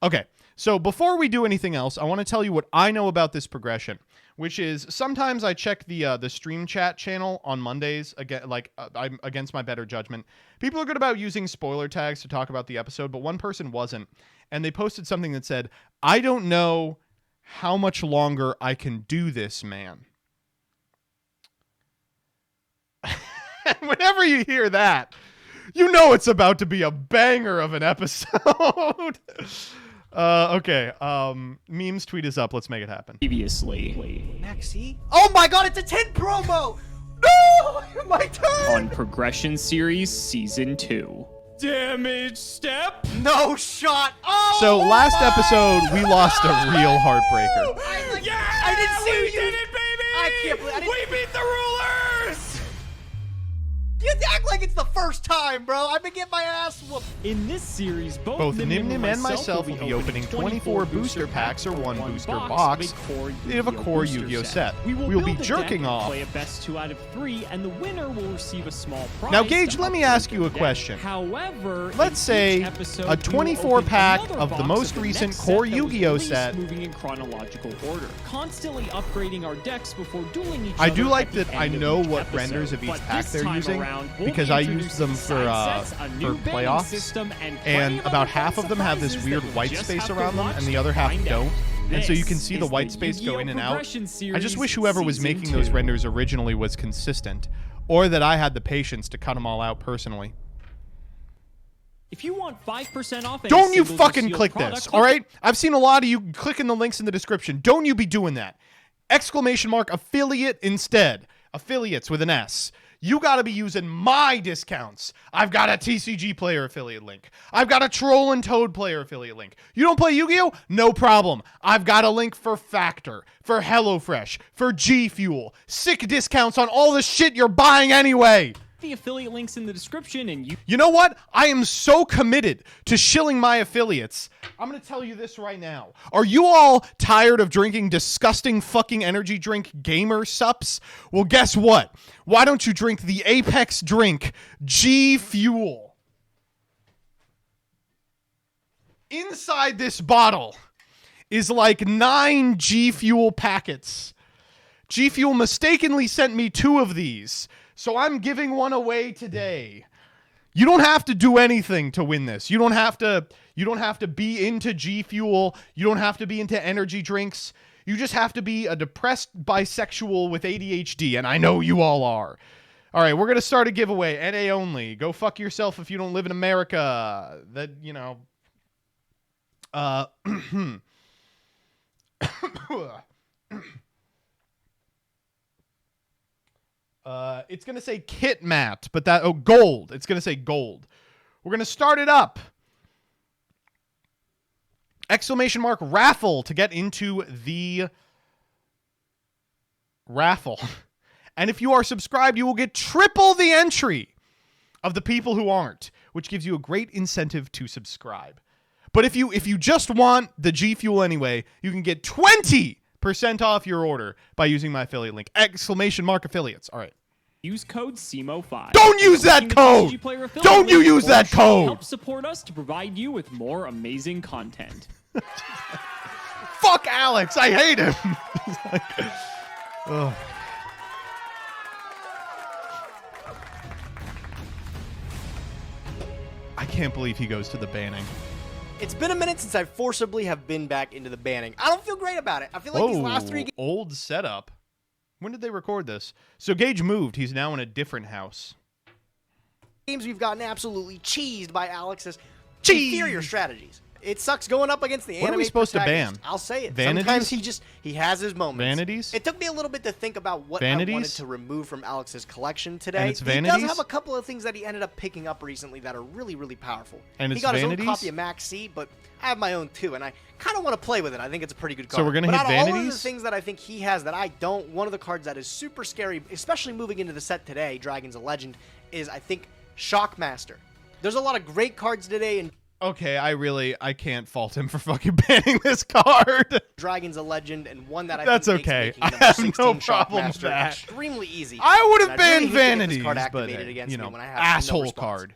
Okay, so before we do anything else, I want to tell you what I know about this progression, which is sometimes I check the stream chat channel on Mondays, again, I'm against my better judgment. People are good about using spoiler tags to talk about the episode, but one person wasn't, and they posted something that said, "I don't know how much longer I can do this, man." Whenever you hear that, you know it's about to be a banger of an episode. Okay. Memes tweet is up. Let's make it happen. Previously. Maxi? Oh my god, it's a 10 promo! No! My turn! On Progression Series Season 2. Damage step? No shot! Oh! So last episode, we lost a real heartbreaker. I didn't see we you! did it, baby! I can't believe We beat the rulers! You act like it's the first time, bro. I've been getting my ass whooped. In this series, Both Nim Nim and myself will be opening 24 booster packs or one booster box of a core Yu-Gi-Oh set. We will be jerking off. Play a best 2 out of 3, and the winner will receive a small prize. Now, Gage, let me ask you a question. However, let's say a 24 pack of the most recent core Yu-Gi-Oh set. Moving in chronological order, constantly upgrading our decks before dueling each other. I do like that I know what renders of each pack they're using, because I used them for playoffs, and about half of them have this weird white space around them, and the other half don't. And so you can see the white space go in and out. I just wish whoever was making those renders originally was consistent, or that I had the patience to cut them all out personally. If you want 5% off, don't you fucking click this, all right? I've seen a lot of you clicking the links in the description. Don't you be doing that. Exclamation mark affiliate instead. Affiliates with an S. You got to be using my discounts. I've got a TCG player affiliate link. I've got a Troll and Toad player affiliate link. You don't play Yu-Gi-Oh? No problem. I've got a link for Factor, for HelloFresh, for G Fuel. Sick discounts on all the shit you're buying anyway. The affiliate links in the description, and you know what? I am so committed to shilling my affiliates. I'm going to tell you this right now. Are you all tired of drinking disgusting fucking energy drink gamer sups? Well, guess what? Why don't you drink the Apex drink G Fuel? Inside this bottle is like 9 G Fuel packets. G Fuel mistakenly sent me 2 of these. So I'm giving one away today. You don't have to do anything to win this. You don't have to be into G Fuel. You don't have to be into energy drinks. You just have to be a depressed bisexual with ADHD, and I know you all are. All right, we're going to start a giveaway. NA only. Go fuck yourself if you don't live in America. That, you know. It's going to say kit mat, but gold. It's going to say gold. We're going to start it up. Exclamation mark raffle to get into the raffle. And if you are subscribed, you will get triple the entry of the people who aren't, which gives you a great incentive to subscribe. But if you just want the G Fuel anyway, you can get 20% off your order by using my affiliate link. Exclamation mark affiliates. All right. Use code CMO5. Don't use that code! Don't you use that code! Help support us to provide you with more amazing content. Fuck Alex! I hate him! Ugh. I can't believe he goes to the banning. It's been a minute since I forcibly have been back into the banning. I don't feel great about it. I feel like these last 3 games... Old setup. When did they record this? So Gage moved. He's now in a different house. Games we've gotten absolutely cheesed by Alex's inferior strategies. It sucks going up against the anime. What are we supposed to ban? I'll say it. Vanities? Sometimes he has his moments. Vanities? It took me a little bit to think about what I wanted to remove from Alex's collection today. And it's vanities? He does have a couple of things that he ended up picking up recently that are really, really powerful. And he it's got vanities? his own copy of Max C, but I have my own too, and I kind of want to play with it. I think it's a pretty good card. So we're going to hit But vanities? all of the things that I think he has that I don't, one of the cards that is super scary, especially moving into the set today, Dragon's a Legend, is I think Shockmaster. There's a lot of great cards today, and okay, I can't fault him for fucking banning this card. Dragon's a Legend, and one that I That's think okay. makes I making have number 16 no problem with Shockmaster that. extremely easy. I would have And I'd banned really hate to get this vanities, card but activated against you me know, when I have no asshole response. card.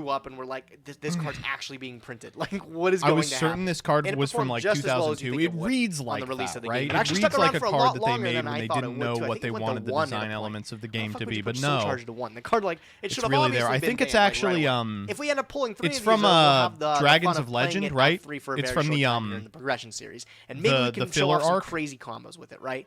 blew up and were like, this card's actually being printed. Like, what is going I was to certain happen? this card And it was from performed like just as well as you 2002. think It would reads on like the release that, of the game. right? It It actually reads stuck like around a for a card lot that they longer made than when I they thought it didn't would, know too. I what think they it went to wanted the 1 design at one elements of the point. game I to thought be, they but were no. surcharged to 1. The card, like, it should have really there. obviously I been think it's banned, like, actually, right away. If we end up pulling 3 it's of from these, we'll have the Dragons fun of playing Legend, it right? free for a It's very from short the time during the progression series, and maybe we the can show filler off some arc. crazy combos with it, right?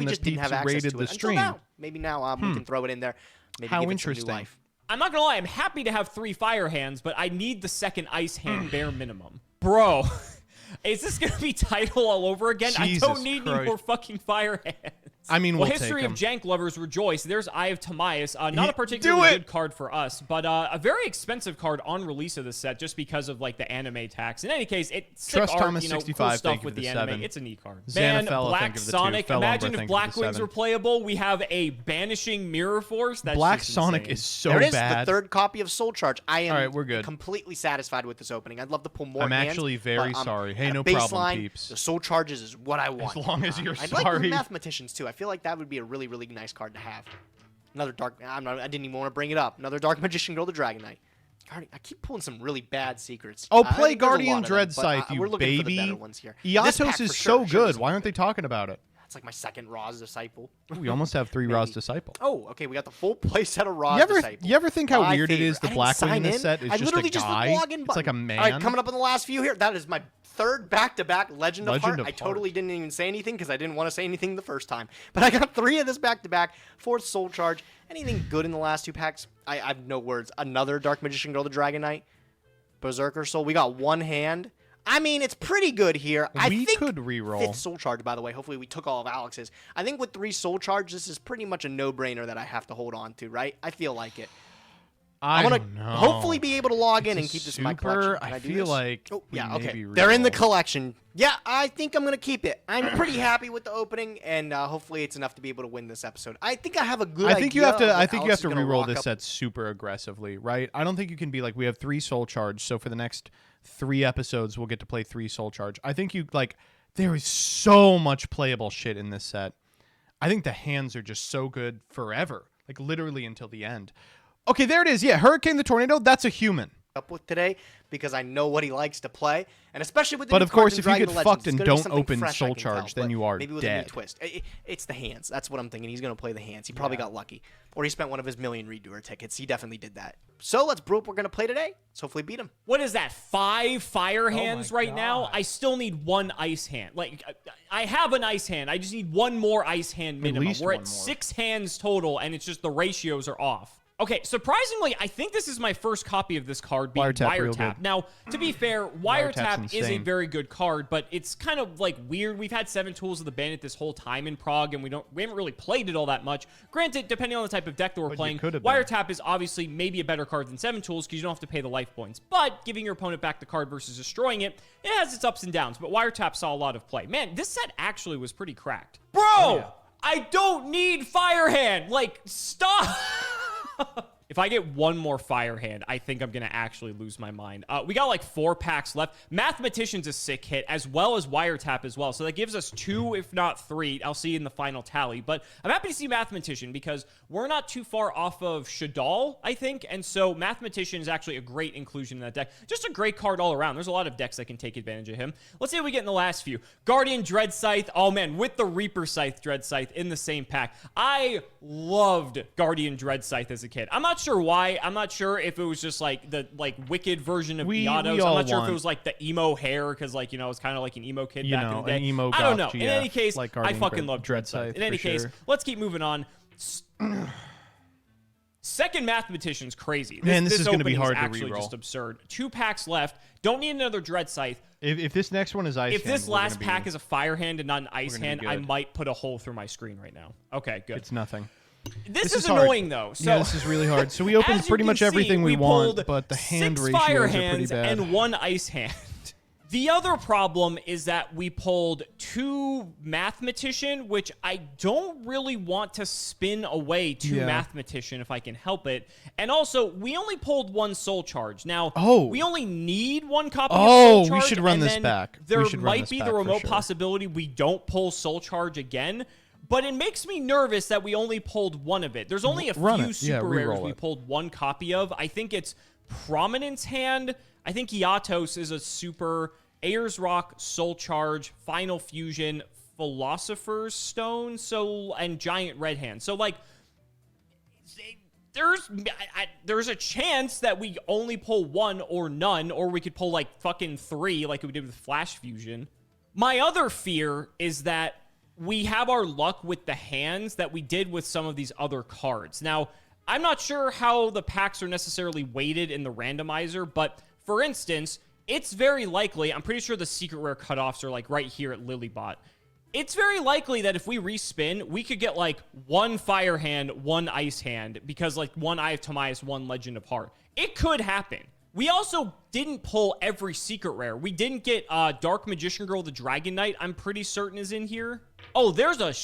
we that just didn't have Pizza access rated to the it until stream. now. Maybe now we can throw it in there. Maybe How give it some new interesting. life. I'm not gonna lie, I'm happy to have 3 fire hands, but I need the second ice hand bare minimum. Bro, is this gonna be title all over again? Jesus I don't need any Christ. more fucking fire hands. I mean, well, we'll history take of 'em. jank lovers rejoice. There's Eye of Timaeus. Not a Do particularly it! good card for us, but a very expensive card on release of the set just because of like the anime tax. In any case, it's sick Trust art, Thomas cool 65, stuff thank you with for the the anime. 7. It's a neat card. Xanathel, Black thank you for the 2. Sonic. Fell Imagine Umbra, if thank you for the Blackwings 7. were playable. We have a banishing mirror force. That's Black just Sonic insane. is so There it is, bad. the 3rd copy of Soul Charge. I am All right, we're good. completely satisfied with this opening. I'd love to pull more I'm hands, actually very but, sorry. Hey, at no a problem, baseline, peeps. The Soul Charges is what I want. long as you're I'd like sorry. the Mathematicians, too. I feel like that would be a really, really nice card to have. Another Dark... I didn't even want to bring it up. Another Dark Magician Girl, the Dragon Knight. I keep pulling some really bad secrets. Oh, I play think there's a Guardian lot of them, Dread but, Scythe, you we're looking for the baby. better ones here. This pack Iatos for is sure so shows good. some Why aren't they good. talking about it? That's like my second Ra's Disciple. We almost have 3 Ra's Disciple. Oh, okay, we got the full playset of Ra's You ever, Disciple. you ever think how My weird it is favorite. the I didn't Blackwing in sign this in. set is I just a literally just guy? the login It's like a button. man. All right, coming up in the last few here. That is my 3rd back-to-back Legend of Legend Heart. of I totally Heart. didn't even say anything because I didn't want to say anything the first time. But I got 3 of this back-to-back. 4th Soul Charge. Anything good in the last 2 packs? I have no words. Another Dark Magician Girl, the Dragon Knight. Berserker Soul. We got 1 hand. I mean, it's pretty good here. I We think could reroll. 5th Soul Charge, by the way. Hopefully we took all of Alex's. I think with 3 Soul Charge, this is pretty much a no-brainer that I have to hold on to, right? I feel like it. I want don't to know. hopefully be able to log in It's a and keep this in my super- collection. Can I do feel this? like Oh, we yeah, okay. maybe They're in the reroll. collection. Yeah, I think I'm going to keep it. I'm pretty happy with the opening, and hopefully it's enough to be able to win this episode. I think I have a good I think you idea have to. of I what think you Alex have to is gonna reroll rock this up. set super aggressively, right? I don't think you can be like we have 3 Soul Charge, so for the next 3 episodes we'll get to play 3 Soul Charge. I think you like there is so much playable shit in this set. I think the hands are just so good forever, like literally until the end. Okay, there it is. Yeah, Hurricane the Tornado. That's a human. Up with today because I know what he likes to play, and especially with the But new of course, cards in if you Dragon get Legends, fucked it's and gonna be don't something open fresh, Soul I can Charge, tell, then but you are maybe with dead. a new twist. It's the hands. That's what I'm thinking. He's gonna play the hands. He probably got lucky, or he spent one of his million redoer tickets. He definitely did that. So let's brew up. We're gonna play today. Let's hopefully beat him. What is that? 5 fire Oh hands right now? I still need 1 ice hand. Like, I have an ice hand. I just need 1 more ice hand minimum. least We're one at more. 6 hands total, and it's just the ratios are off. Okay, surprisingly, I think this is my first copy of this card being Wiretap, real Wiretap. good. Now, to be fair, Wiretap's Wiretap is a insane. very good card, but it's kind of like weird. We've had 7 Tools of the Bandit this whole time in Prague, and we haven't really played it all that much. Granted, depending on the type of deck that we're But you playing, could have been. Wiretap is obviously maybe a better card than 7 Tools because you don't have to pay the life points. But giving your opponent back the card versus destroying it, it has its ups and downs. But Wiretap saw a lot of play. Man, this set actually was pretty cracked. Bro, I don't need Firehand. Like, stop. If I get 1 more fire hand, I think I'm going to actually lose my mind. We got like 4 packs left. Mathematician's a sick hit, as well as Wiretap as well. So that gives us 2, if not 3. I'll see in the final tally. But I'm happy to see Mathematician because we're not too far off of Shadal, I think. And so Mathematician is actually a great inclusion in that deck. Just a great card all around. There's a lot of decks that can take advantage of him. Let's see what we get in the last few. Guardian Dread Scythe. Oh man, with the Reaper Scythe Dread Scythe in the same pack. I loved Guardian Dread Scythe as a kid. I'm not sure why. I'm not sure if it was just like the wicked version of We Iatos. I'm all not sure if it want- was like the emo hair because like, you know, it's kind of like an emo kid back in the day. an emo I don't know. goth In any GF, case, like I Guardian fucking love Dread Scythe. In any for case, sure. let's keep moving on. Second Mathematician's crazy. Man, this is gonna be opening hard to actually reroll. just absurd. 2 packs left. Don't need another Dread Scythe. If this next one is ice, If this hand, we're last gonna pack be, is a fire hand and not an ice gonna be hand, I good. might put a hole through my screen right now. Okay, good. it's nothing. This is is hard. annoying though. So Yeah, this is really hard. So we opened as you pretty can much see, everything we want, pulled but the hand 6 ratios fire are pretty hands bad. and 1 ice hand. The other problem is that we pulled 2 Mathematician, which I don't really want to spin away 2 Yeah. Mathematician if I can help it. And also, we only pulled 1 Soul Charge. Now, Oh. we only need 1 copy Oh, of Soul we Charge. should run and this then back. We There should run might this be back the for remote sure. possibility we don't pull Soul Charge again. But it makes me nervous that we only pulled 1 of it. There's only a Run few it. Yeah, super rares reroll we it. pulled 1 copy of. I think it's Prominence Hand. I think Iatos is a super. Ayers Rock, Soul Charge, Final Fusion, Philosopher's Stone, and Giant Red Hand. So like, there's a chance that we only pull 1 or none, or we could pull like fucking 3 like we did with Flash Fusion. My other fear is that we have our luck with the hands that we did with some of these other cards. Now, I'm not sure how the packs are necessarily weighted in the randomizer, but for instance, it's very likely, I'm pretty sure the secret rare cutoffs are like right here at Lilybot. It's very likely that if we respin, we could get like one Fire Hand, one Ice Hand, because like one Eye of Timaeus, one Legend of Heart. It could happen. We also didn't pull every secret rare. We didn't get Dark Magician Girl, the Dragon Knight, I'm pretty certain is in here. Oh, there's a...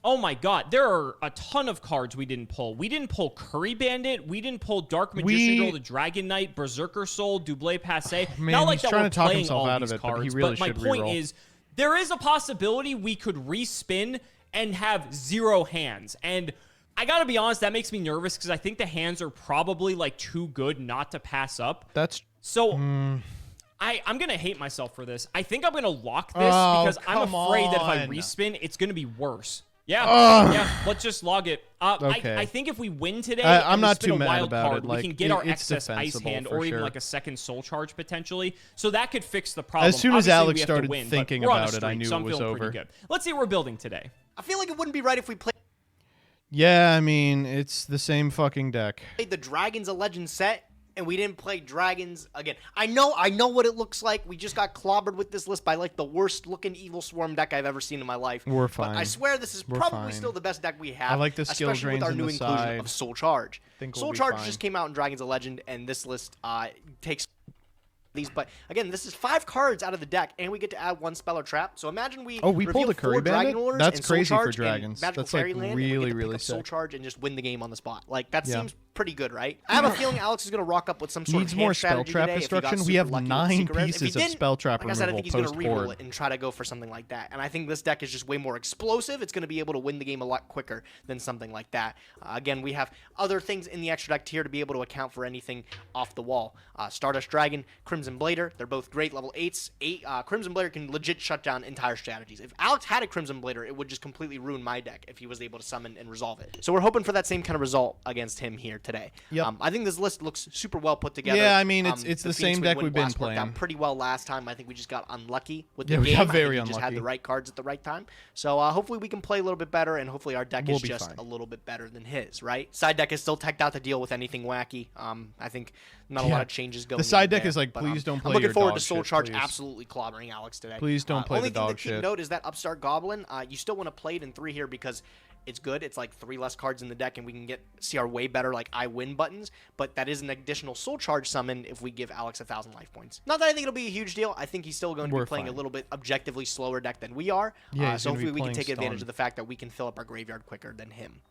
Oh my god, there are a ton of cards we didn't pull. We didn't pull Curry Bandit. We didn't pull Dark Magician Girl, the Dragon Knight, Berserker Soul, Double Passé. Man, Not like he's that trying we're to talk playing himself all out of these it, but cards. he really But my should point reroll. is, there is a possibility we could respin and have 0 hands. And I gotta be honest, that makes me nervous because I think the hands are probably like too good not to pass up. That's... So... I'm going to hate myself for this. I think I'm going to lock this Oh, because I'm come afraid that if I on. respin, it's going to be worse. Yeah, yeah. Let's just log it. Okay. I think if we win today, I'm and we not spin too a mad wild about card, it. we Like, can get our it's excess ice defensible hand for or even sure. like a second soul charge potentially. So that could fix the problem. As soon as Obviously, Alex we have to started win, but thinking we're on a about it, I streak, knew so it I'm was feeling over. pretty good. Let's see what we're building today. I feel like it wouldn't be right if we played Yeah, I mean, it's the same fucking deck. the Dragons of Legend set and we didn't play Dragons again. I know what it looks like. We just got clobbered with this list by like the worst looking Evil Swarm deck I've ever seen in my life. We're But I fine. swear this is We're probably fine. still the best deck we have. I like the skill especially with drains our in new the inclusion side. of Soul Charge. Think we'll Soul be Charge fine. just came out in Dragons of Legend, and this list takes these. But again, this is 5 cards out of the deck, and we get to add 1 spell or trap. So imagine we Oh, we pulled reveal a Curry 4 Dragon Bandit? Orders That's and Soul crazy for Charge and Dragons. Magical That's, like, Fairyland, and we really, get to really pick up Soul sick. Charge and just win the game on the spot. Like that Yeah. seems pretty good, right? I have a feeling Alex is going to rock up with some sort Needs of more hand spell strategy trap today if he got destruction. We super have lucky with 9 secret rares. If he pieces of didn't, spell trap like I said, I removal think he's going to re-roll post-board. it and try to go for something like that. And I think this deck is just way more explosive. It's going to be able to win the game a lot quicker than something like that. Again, we have other things in the extra deck tier to be able to account for anything off the wall. Stardust Dragon, Crimson Blader, they're both great level 8s. Crimson Blader can legit shut down entire strategies. If Alex had a Crimson Blader, it would just completely ruin my deck if he was able to summon and resolve it. So we're hoping for that same kind of result against him here today. Yep. I think this list looks super well put together. Yeah, I mean, it's the Phoenix same Wing deck Wind we've been Blast worked out playing. pretty well last time. I think we just got unlucky with Yeah, the we game. got I very think we just had unlucky. the right cards at the right time. So hopefully we can play a little bit better, and hopefully our deck We'll is be just fine. a little bit better than his, right? Side deck is still teched out to deal with anything wacky. I think not a Yeah. lot of changes going The side in deck there, is like, but, please don't play I'm looking your forward dog to Soul shit, Charge please. absolutely clobbering Alex today. Please don't play only the thing dog to keep shit. note is that Upstart Goblin, you still want to play it in 3 here because it's good. It's like 3 less cards in the deck, and we can see our way better like I win buttons. But that is an additional Soul Charge summon if we give Alex 1,000 life points. Not that I think it'll be a huge deal. I think he's still going to We're be playing fine. a little bit objectively slower deck than we are. Yeah, he's so gonna be hopefully we can playing take advantage Stun. of the fact that we can fill up our graveyard quicker than him.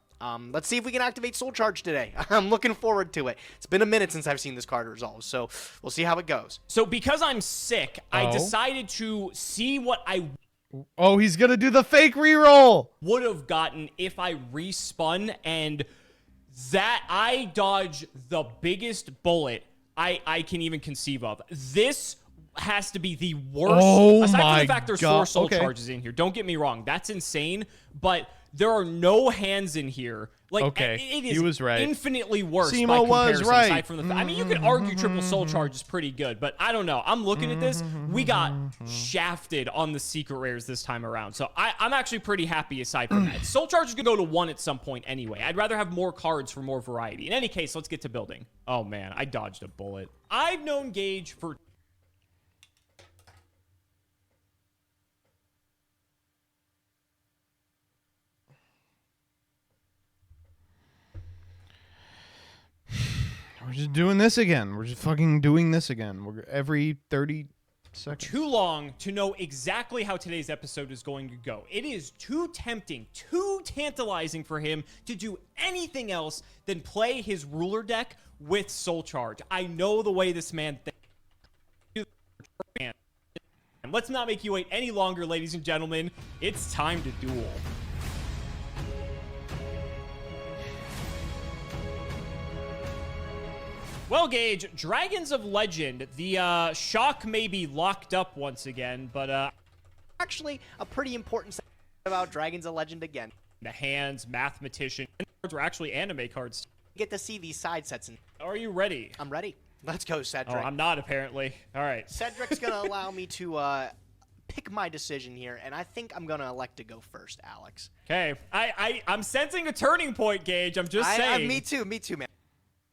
Let's see if we can activate Soul Charge today. I'm looking forward to it. It's been a minute since I've seen this card resolve, so we'll see how it goes. So because I'm sick, I Oh. decided to see what I Oh, he's gonna do the fake reroll. would have gotten if I respun, and that I dodged the biggest bullet I can even conceive of. This has to be the worst. Oh aside my from the fact there's God. 4 soul Okay. charges in here. Don't get me wrong, that's insane, but there are no hands in here. Like, Okay, it he is was right. infinitely worse Simo by was comparison. right. Aside from the I mean, you could argue triple soul charge is pretty good, but I don't know. I'm looking at this. We got shafted on the secret rares this time around, so I'm actually pretty happy aside from that. Soul charge is going to go to 1 at some point anyway. I'd rather have more cards for more variety. In any case, let's get to building. Oh, man, I dodged a bullet. I've known Gage for... We're just doing this again. We're just fucking doing this again. We're every 30 seconds. too long to know exactly how today's episode is going to go. It is too tempting, too tantalizing for him to do anything else than play his ruler deck with Soul Charge. I know the way this man thinks. Let's not make you wait any longer, ladies and gentlemen. It's time to duel. Well, Gage, Dragons of Legend, the shock may be locked up once again, but Actually, a pretty important set about Dragons of Legend again. the hands, mathematician, cards were actually anime cards. Get to see these side sets, and Are you ready? I'm ready. Let's go, Oh, Cedric. I'm not apparently. All right. Cedric's gonna allow me to pick my decision here, and I think I'm gonna elect to go first, Alex. Okay. I'm sensing a turning point, Gage. I'm just saying. Me too, man.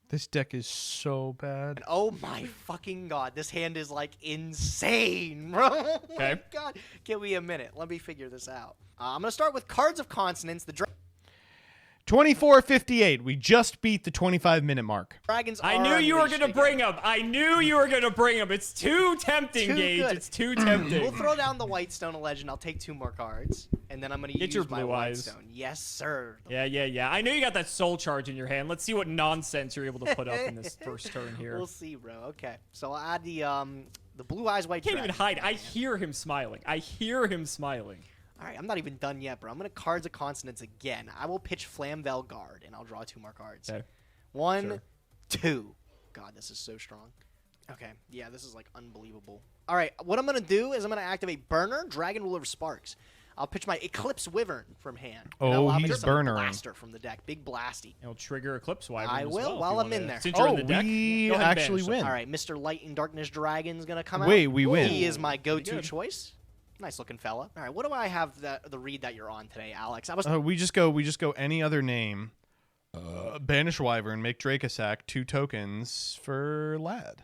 This deck is so bad. Oh my fucking god, this hand is like insane, bro. Oh my Okay. god. Give me a minute. Let me figure this out. I'm gonna start with cards of consonants. The 24-58. We just beat the 25-minute mark. dragons. I are knew you were unleashed going to bring him. I knew you were going to bring him. It's too tempting, Too Gage. good. It's too tempting. We'll throw down the white stone legend. I'll take 2 more cards, and then I'm gonna Get use your my blue white eyes. stone. Yes, sir. Yeah. I know you got that soul charge in your hand. Let's see what nonsense you're able to put up in this first turn here. We'll see, bro. Okay, so I'll add the blue eyes white. Can't even dragon. hide. I hear him smiling. All right, I'm not even done yet, bro. I'm gonna cards of consonants again. I will pitch Flamvel Guard, and I'll draw 2 more cards. Okay. 1, Sure. 2. God, this is so strong. Okay, yeah, this is like unbelievable. All right, what I'm gonna do is I'm gonna activate Burner, Dragon Ruler of Sparks. I'll pitch my Eclipse Wyvern from hand. and Oh, I'll he's pitch some burnering. Blaster from the deck, big blasty. It'll trigger Eclipse Wyvern I as will well, if while you I'm wanna- in there. Since you're in the deck, we go ahead and actually banish win. them. All right, Mr. Light and Darkness Dragon's gonna come out. Wait, we win. He is my Pretty go-to good. choice. Nice looking fella. All right, what do I have the read that you're on today, Alex? I was We just go any other name. Banish Wyvern, make Dracosack, 2 tokens for Lad.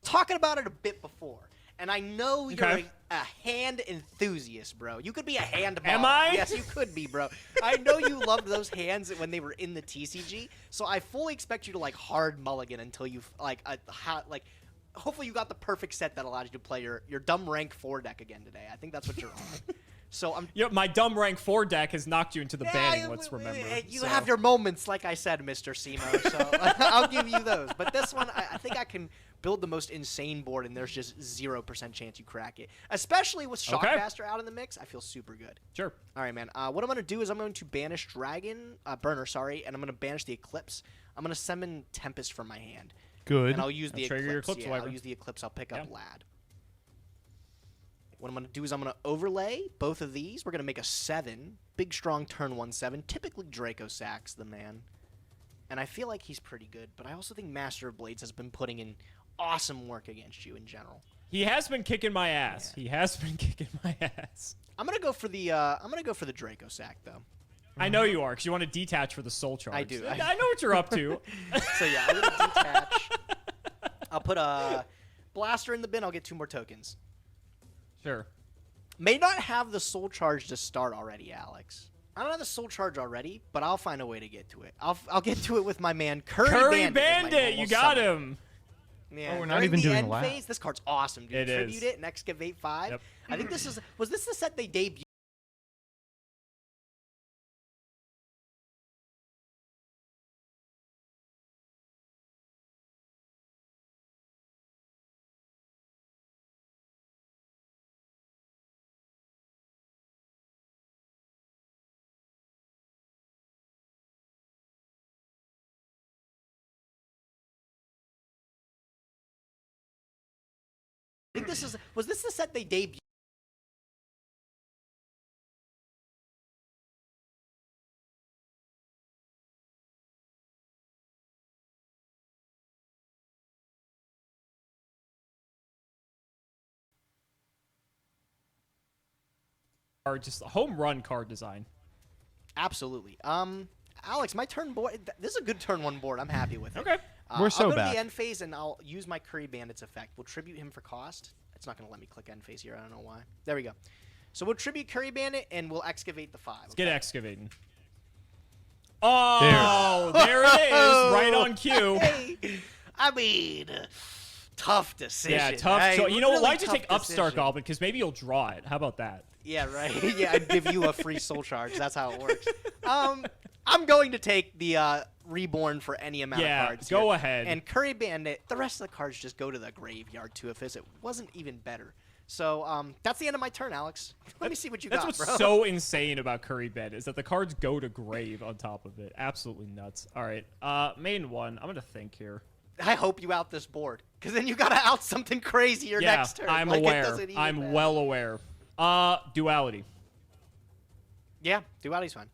talking about it a bit before, and I know you're Okay. a hand enthusiast, bro. You could be a hand Am model. I? Yes, you could be, bro. I know you loved those hands when they were in the TCG, so I fully expect you to like hard mulligan until you hopefully you got the perfect set that allows you to play your dumb rank 4 deck again today. I think that's what you're on. So I'm. Yep, my dumb rank 4 deck has knocked you into the Yeah, banning, let's remember. You So- have your moments, like I said, Mr. Simo. So I'll give you those. But this one, I think I can build the most insane board, and there's just 0% chance you crack it. Especially with Shockmaster out in the mix, I feel super good. Sure. All right, man. What I'm going to do is I'm going to banish Burner, and I'm going to banish the Eclipse. I'm going to summon Tempest from my hand. Good. And I'll use the I'll trigger your Eclipse. Eclipse Yeah, I'll Wyvern. use the Eclipse. I'll pick Yeah. up Lad. What I'm going to do is I'm going to overlay both of these. We're going to make a 7. Big, strong turn 1/7. Typically, Draco Sack's the man. And I feel like he's pretty good, but I also think Master of Blades has been putting in awesome work against you in general. He has been kicking my ass. Yeah. He has been kicking my ass. I'm going to go for the Draco Sack, though. I know you are, because you want to detach for the soul charge. I do. I know what you're up to. So, yeah, I'm going to detach. I'll put a Blaster in the bin. I'll get 2 more tokens. Sure. May not have the soul charge to start already, Alex. I don't have the soul charge already, but I'll find a way to get to it. I'll get to it with my man Curry Curry Bandit. is my Bandit, normal you got summon. him. Yeah, Oh, we're not during even the doing end lab. phase, this card's awesome, dude. It Tribute is. it and Excavate 5. Yep. I think was this the set they debuted? I think was this the set they debuted? Or just a home run card design. Absolutely. Alex, my turn board. This is a good turn 1 board. I'm happy with it. Okay. We're so I'll go back. to the end phase and I'll use my Curry Bandit's effect. We'll tribute him for cost. It's not going to let me click end phase here. I don't know why. There we go. So we'll tribute Curry Bandit and we'll excavate the 5. Let's get excavating. Oh, there it is. Right on cue. Hey, I mean, tough decision. Yeah, tough right? choice. You know what? Really Why'd you tough take Upstart decision. Goblin? Because maybe you'll draw it. How about that? Yeah, right. Yeah, I'd give you a free soul charge. That's how it works. I'm going to take the Reborn for any amount Yeah, of cards. go here. ahead. And Curry Bandit, the rest of the cards just go to the graveyard too if it wasn't even better. So that's the end of my turn, Alex. Let me see what you That's got, what's bro. so insane about Curry Bandit is that the cards go to grave on top of it. Absolutely nuts. All right, main one. I'm gonna think here. I hope you out this board, because then you got to out something crazy your Yeah, next turn. I'm Like, it aware. doesn't even I'm matter. well aware. Duality. Yeah, Duality's fine.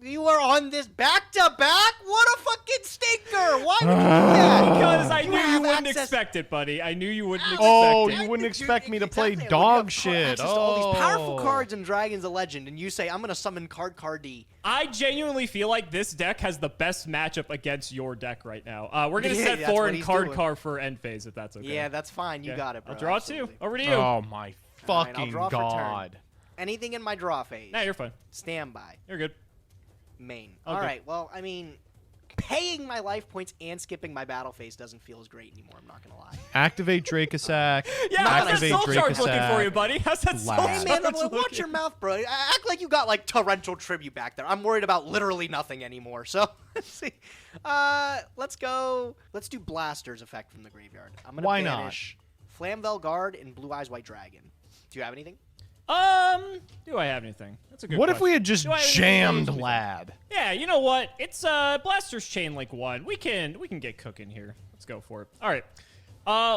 You are on this back-to-back? What a fucking stinker! Why would you do that? Because I knew you have wouldn't access- expect it, buddy. I knew you wouldn't Oh, expect it. you wouldn't expect me to play Exactly, dog when you shit. have access to all these powerful Oh. cards in Dragon's a Legend, and you say, I'm going to summon card D. I genuinely feel like this deck has the best matchup against your deck right now. We're going to Yeah, set that's 4 what and he's card doing. car for end phase, if that's okay. Yeah, that's fine. You Okay. got it, bro. I'll draw Absolutely. 2. Over to you. Oh my All right, I'll fucking draw for turn. god. Anything in my draw phase? Nah, you're fine. Standby. You're good. Main. Okay. All right, well, I mean, paying my life points and skipping my battle phase doesn't feel as great anymore, I'm not going to lie. Activate Dracosack. Yeah, how's that Activate soul charge looking for you, Dracosack. buddy? How's that soul Lad. Hey, charge man, looking? watch your mouth, bro. Act like you got, like, torrential tribute back there. I'm worried about literally nothing anymore, so let's see. Let's go. Let's do Blaster's effect from the graveyard. I'm going Why to not? banish Flamvel Guard and Blue Eyes White Dragon. Do you have anything? Do I have anything? That's a good What if we question. had just Do I have anything jammed to use? Lad? Yeah, you know what? It's Blaster's Chain Link 1. We can get cooking here. Let's go for it. All right.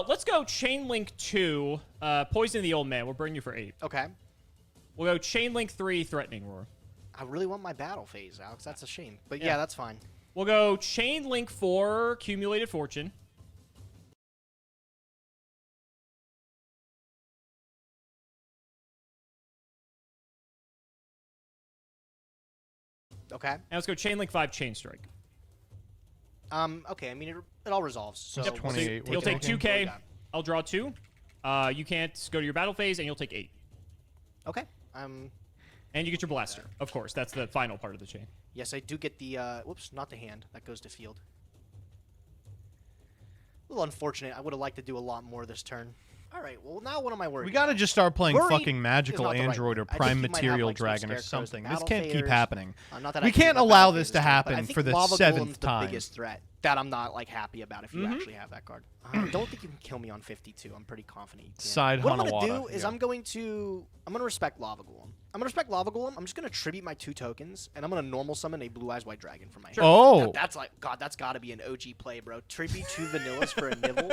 Let's go Chain Link 2, Poison the Old Man. We'll bring you for 8. Okay. We'll go Chain Link 3, Threatening Roar. I really want my battle phase, Alex. That's a shame. But Yeah. yeah, that's fine. We'll go Chain Link 4, Accumulated Fortune. Okay. And let's go Chain Link 5, Chain Strike. Okay, I mean, it all resolves. So Yep. 28, So you'll we're take taking. 2K. Okay. I'll draw 2. You can't go to your battle phase, and you'll take 8. Okay. And you get your Blaster. Of course, that's the final part of the chain. Yes, I do get the, whoops, not the hand. That goes to field. A little unfortunate. I would have liked to do a lot more this turn. All right, well, now what am I worried We gotta just start playing Worried fucking is magical not the right android or word. I think prime you might have, material like, some dragon or scarecrows, something. This battle can't keep faders. happening. Not that We I care can't about allow battle this phases to this turn, but I happen think for the Lava 7th Golem's time. the biggest threat that I'm not, like, happy about if you actually have that card. I don't think you can kill me on 52. I'm pretty confident you can. Side What I'm going to Hanawata, do is yeah. I'm going to respect Lava Golem. I'm going to respect Lava Golem. I'm just going to tribute my 2 tokens, and I'm going to normal summon a Blue Eyes White Dragon for my hand. Oh. That's like, God, that's got to be an OG play, bro. Tribute 2 vanillas for a nibble.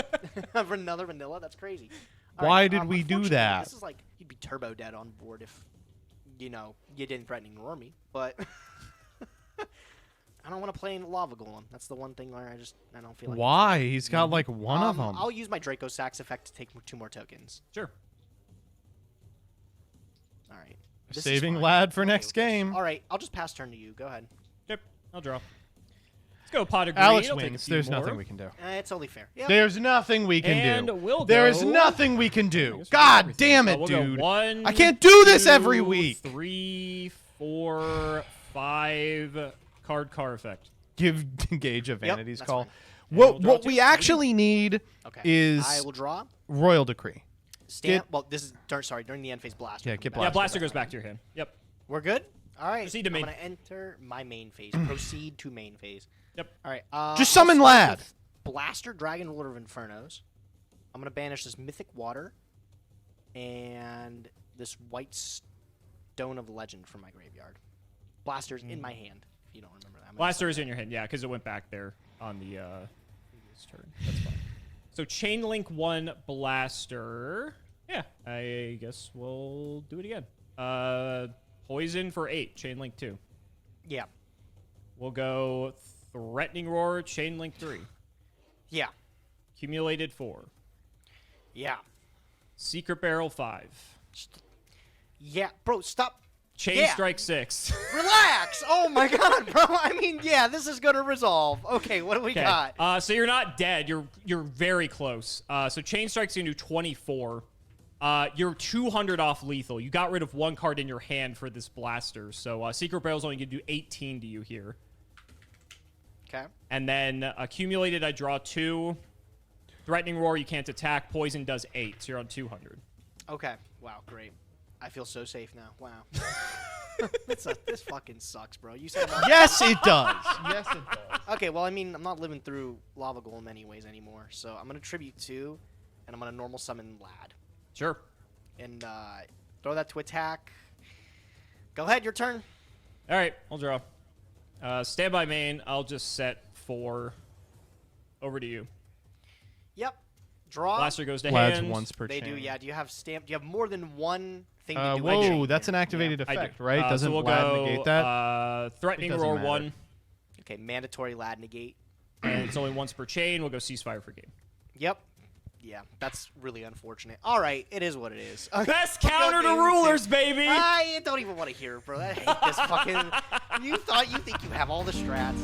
For another vanilla? That's crazy. All Why right, did we do unfortunately, that? This is like, you'd be turbo dead on board if, you know, you didn't threatening roar me, but I don't want to play in Lava Golem. That's the one thing where I don't feel like. Why? He's got like one of them. I'll use my Draco Sax effect to take 2 more tokens. Sure. All right. This is Saving fine. Lad for Okay next with this. game. All right, I'll just pass turn to you. Go ahead. Yep. I'll draw. Let's go Pot of Greed. Alex I'll take a wins. few There's more. nothing we can do. It's only fair. Yeah. There's nothing we can And do. we'll There's go- nothing we can I do. guess we'll do God everything. damn it, We'll go dude. 1, I can't do this 2, every week. 3, 4, 5 car effect. Give Gage a vanity's that's call. fine. And we'll What draw what 2. we actually need Okay. is I will draw. Royal Decree. Well, this is during the end phase blaster. Yeah, get Yeah, Blaster Blaster goes back to your hand. Yep. We're good. All right. Proceed to main. I'm gonna enter my main phase. Proceed to main phase. Yep. All right. Just I'll summon start Lad. with Blaster, Dragon, Ruler of Infernos. I'm gonna banish this Mythic Water and this White Stone of Legend from my graveyard. Blaster's in my hand. If you don't remember that. I'm gonna Blaster is in your hand, yeah, because it went back there on the previous turn. That's fine. So Chain Link 1 Blaster. Yeah, I guess we'll do it again. Poison for 8, Chain Link 2. Yeah. We'll go Threatening Roar, Chain Link 3. Yeah. Accumulated 4. Yeah. Secret Barrel 5. Yeah. Bro, stop. Chain Yeah. Strike 6. Relax. Oh my God, bro. I mean, yeah, this is gonna resolve. Okay, what do we got? So you're not dead. You're very close. So Chain Strike's gonna do 24. You're 200 off lethal. You got rid of 1 card in your hand for this blaster. So Secret Barrel's only gonna do 18 to you here. Okay. And then accumulated, I draw 2. Threatening Roar, you can't attack. Poison does 8. So you're on 200. Okay. Wow, great. I feel so safe now. Wow. This fucking sucks, bro. You said Yes, it does. Yes, it does. okay. Well, I mean, I'm not living through Lava Golem anyways anymore, so I'm gonna tribute 2, and I'm gonna normal summon Lad, Sure. and throw that to attack. Go ahead, your turn. All right, I'll draw. Standby main, I'll just set 4. Over to you. Yep. Draw. Blaster goes to Lad's hand. once per They chain. do. Yeah. Do you have stamp? Do you have more than 1 thing to do. Whoa, that's an activated I do. effect, right? Doesn't so we'll Lad go, negate that? Threatening It doesn't Roar matter. 1, Okay, mandatory Lad negate. and it's only once per chain. We'll go Ceasefire for game. Yep. Yeah, that's really unfortunate. All right, it is what it is. Best counter to rulers, baby! I don't even want to hear it, bro. I hate this fucking... You think you have all the strats.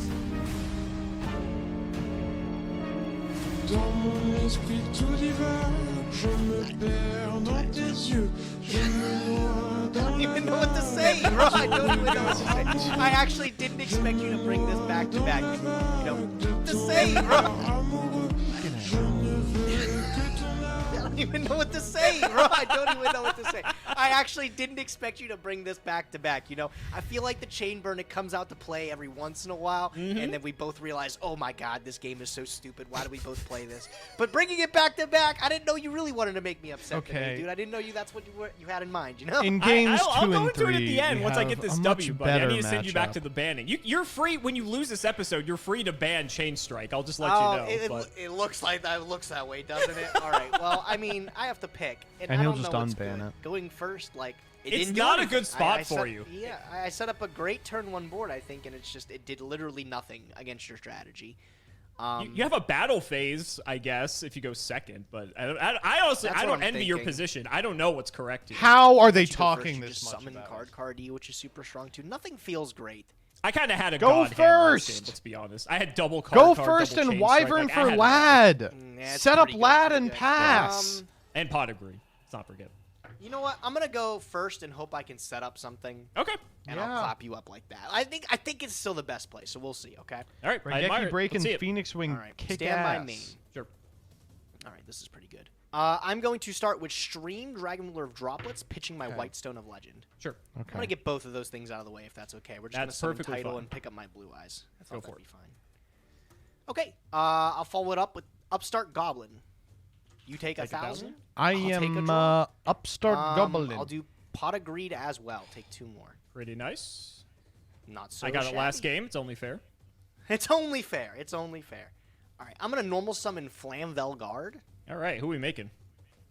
Dans mon esprit tout divin, je me perds dans tes yeux, je me noie I dans don't even know what to say, bro. I don't even know what to say. I actually didn't expect you to bring this back to back. You know, to say, bro. amoureux, je ne veux que ton âme. I don't even know what to say, bro. I don't even know what to say. I actually didn't expect you to bring this back to back. You know, I feel like the chain burn, it comes out to play every once in a while, and then we both realize, oh my god, this game is so stupid. Why do we both play this? But bringing it back to back, I didn't know you really wanted to make me upset today, Okay. dude. I didn't know that's what you had in mind. You know? In games I'll 2 go and into 3, it at the end we once I have get this a W, much buddy. I better need to send you back matchup. to the banning. You're free when you lose this episode. You're free to ban Chain Strike. I'll just let Oh, you know. it looks like that. It looks that way, doesn't it? All right. Well, I mean, I have to pick, And I he'll don't just know what's unban good. it. Going first, like it It's didn't do not a anything. good spot I for set- you. Yeah, I set up a great turn 1 board, I think, and it did literally nothing against your strategy. You have a battle phase, I guess, if you go second. But I honestly, That's I what don't I'm envy your thinking. position. I don't know what's correct here. How are they You go first, talking you this just much summon about card it? Cardi, which is super strong too. Nothing feels great. I kind of had a Go god hand last first! game, let's be honest. I had double card. Go card, first double and chain strike, Wyvern like, I for had it. Lad. Yeah, it's Set up pretty good, Lad pretty and good. pass. And pot agree. Let's not forget. You know what? I'm gonna go first and hope I can set up something, Okay. and Yeah. I'll clap you up like that. I think it's still the best play, so we'll see. Okay. All right. I admire Rengeki it. Break Let's and see it. Phoenix Wing All right. kick Stand ass. by main. Sure. All right, this is pretty good. I'm going to start with Stream Dragon Ruler of Droplets, pitching my White Stone of Legend. Sure. I'm Okay. gonna get both of those things out of the way if that's okay. We're just That's gonna summon perfectly Title fine. and pick up my Blue Eyes. I thought Go that'd for be it. fine. Okay, I'll follow it up with Upstart Goblin. You take Take 1,000. I I'll take a am draw. Upstart Goblin. I'll do Pot of Greed as well. Take 2 more. Pretty nice. Not so. I got it last shabby. game. It's only fair. It's only fair. It's only fair. All right, I'm gonna normal summon Flamvel Guard. All right. Who are we making?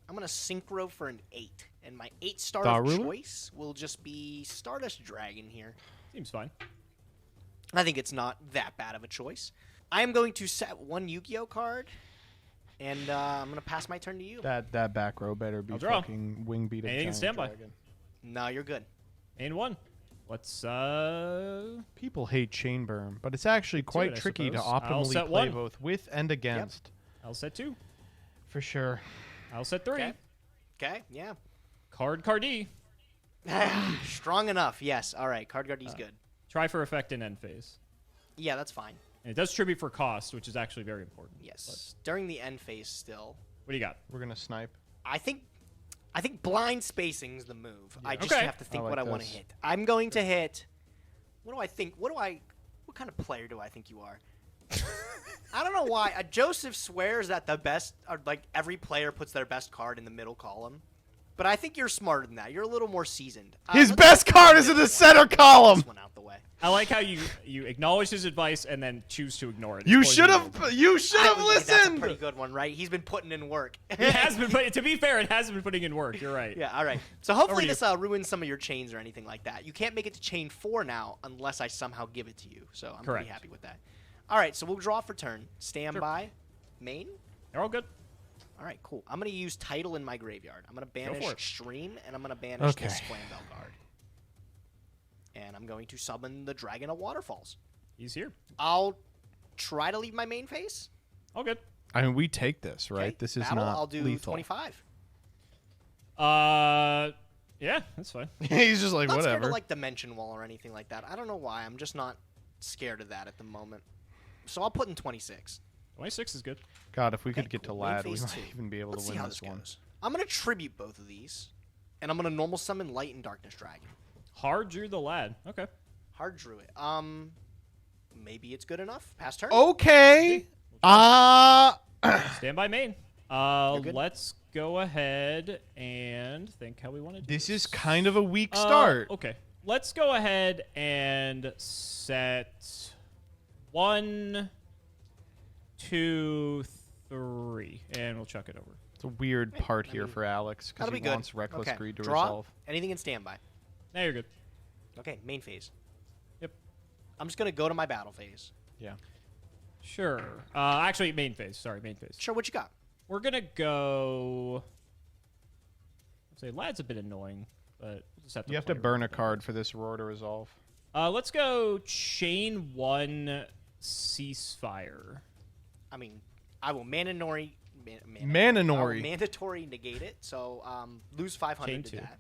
I'm gonna synchro for an 8, and my 8-star Star of Ruler? choice will just be Stardust Dragon here. Seems fine. I think it's not that bad of a choice. I am going to set 1 Yu-Gi-Oh card, and I'm gonna pass my turn to you. That back row better be I'll draw. fucking wing beat of Anything giant standby. dragon. No, you're good. And 1. Let's People hate chain burn, but it's actually quite I tricky to suppose. I'll optimally set play 1. both with and against. I'll set 2. For sure. I'll set 3. Okay. Okay. Yeah. Cardi. Strong enough. Yes. All right. Card guard. He's good. Try for effect in end phase. Yeah, that's fine. And it does tribute for cost, which is actually very important. Yes. During the end phase, still, What do you got? We're gonna snipe. I think blind spacing's the move. I just Okay. have to think I like what I want to this. hit. I'm going to hit. What do I think? What kind of player do I think you are? I don't know why. Joseph swears that the best, or like every player puts their best card in the middle column, but I think you're smarter than that. You're a little more seasoned. His let's best get card the is in middle the one. center Get column. This one out the way. I like how you acknowledge his advice and then choose to ignore it. You It's should poison. have. You should have I would say That's a pretty listened. good one, right? He's been putting in work. It has been. To be fair, it hasn't been putting in work. You're right. Yeah, all right. So hopefully to this ruins some of your chains or anything like that. You can't make it to chain 4 now unless I somehow give it to you. So I'm Correct. pretty happy with that. All right, so we'll draw for turn. Stand Sure. by. Main. They're all good. All right, cool. I'm going to use Title in my graveyard. I'm going to banish for it. Stream, and I'm going to banish this Okay. Flamvel Guard. And I'm going to summon the Dragon of Waterfalls. He's here. I'll try to leave my main phase. All good. I mean, we take this, right? Okay, This is battle, not I'll do lethal. 25. Yeah, that's fine. He's just like I'm not scared whatever. of like Dimension Wall or anything like that. I don't know why. I'm just not scared of that at the moment. So I'll put in 26. 26 is good. God, if we Okay, could get to cool. Main Lad, we phase might 2. even be able Let's to see win how this this one. goes. I'm gonna tribute both of these, and I'm gonna normal summon Light and Darkness Dragon. Hard drew the lad. Okay. Hard drew it. Maybe it's good enough. Pass turn. Okay. Stand by main. good? Let's go ahead and think how we want to do This is kind of a weak start. Okay. Let's go ahead and set 1, 2, 3. And we'll chuck it over. It's a weird part here for Alex because That'll he be good. wants Reckless Okay. Greed to Draw. resolve. Anything in standby. Now you're good. Okay, main phase. Yep. I'm just gonna go to my battle phase. Yeah. Sure. Actually, main phase. Sorry, main phase. Sure, what you got? We're gonna go. I'd say Lad's a bit annoying, but we'll just have to. You have to play burn around a card for this roar to resolve. Let's go chain 1 ceasefire. I mean, I will mandatory. I will Mandatory. mandatory negate it. So lose 500 Chain to 2. that.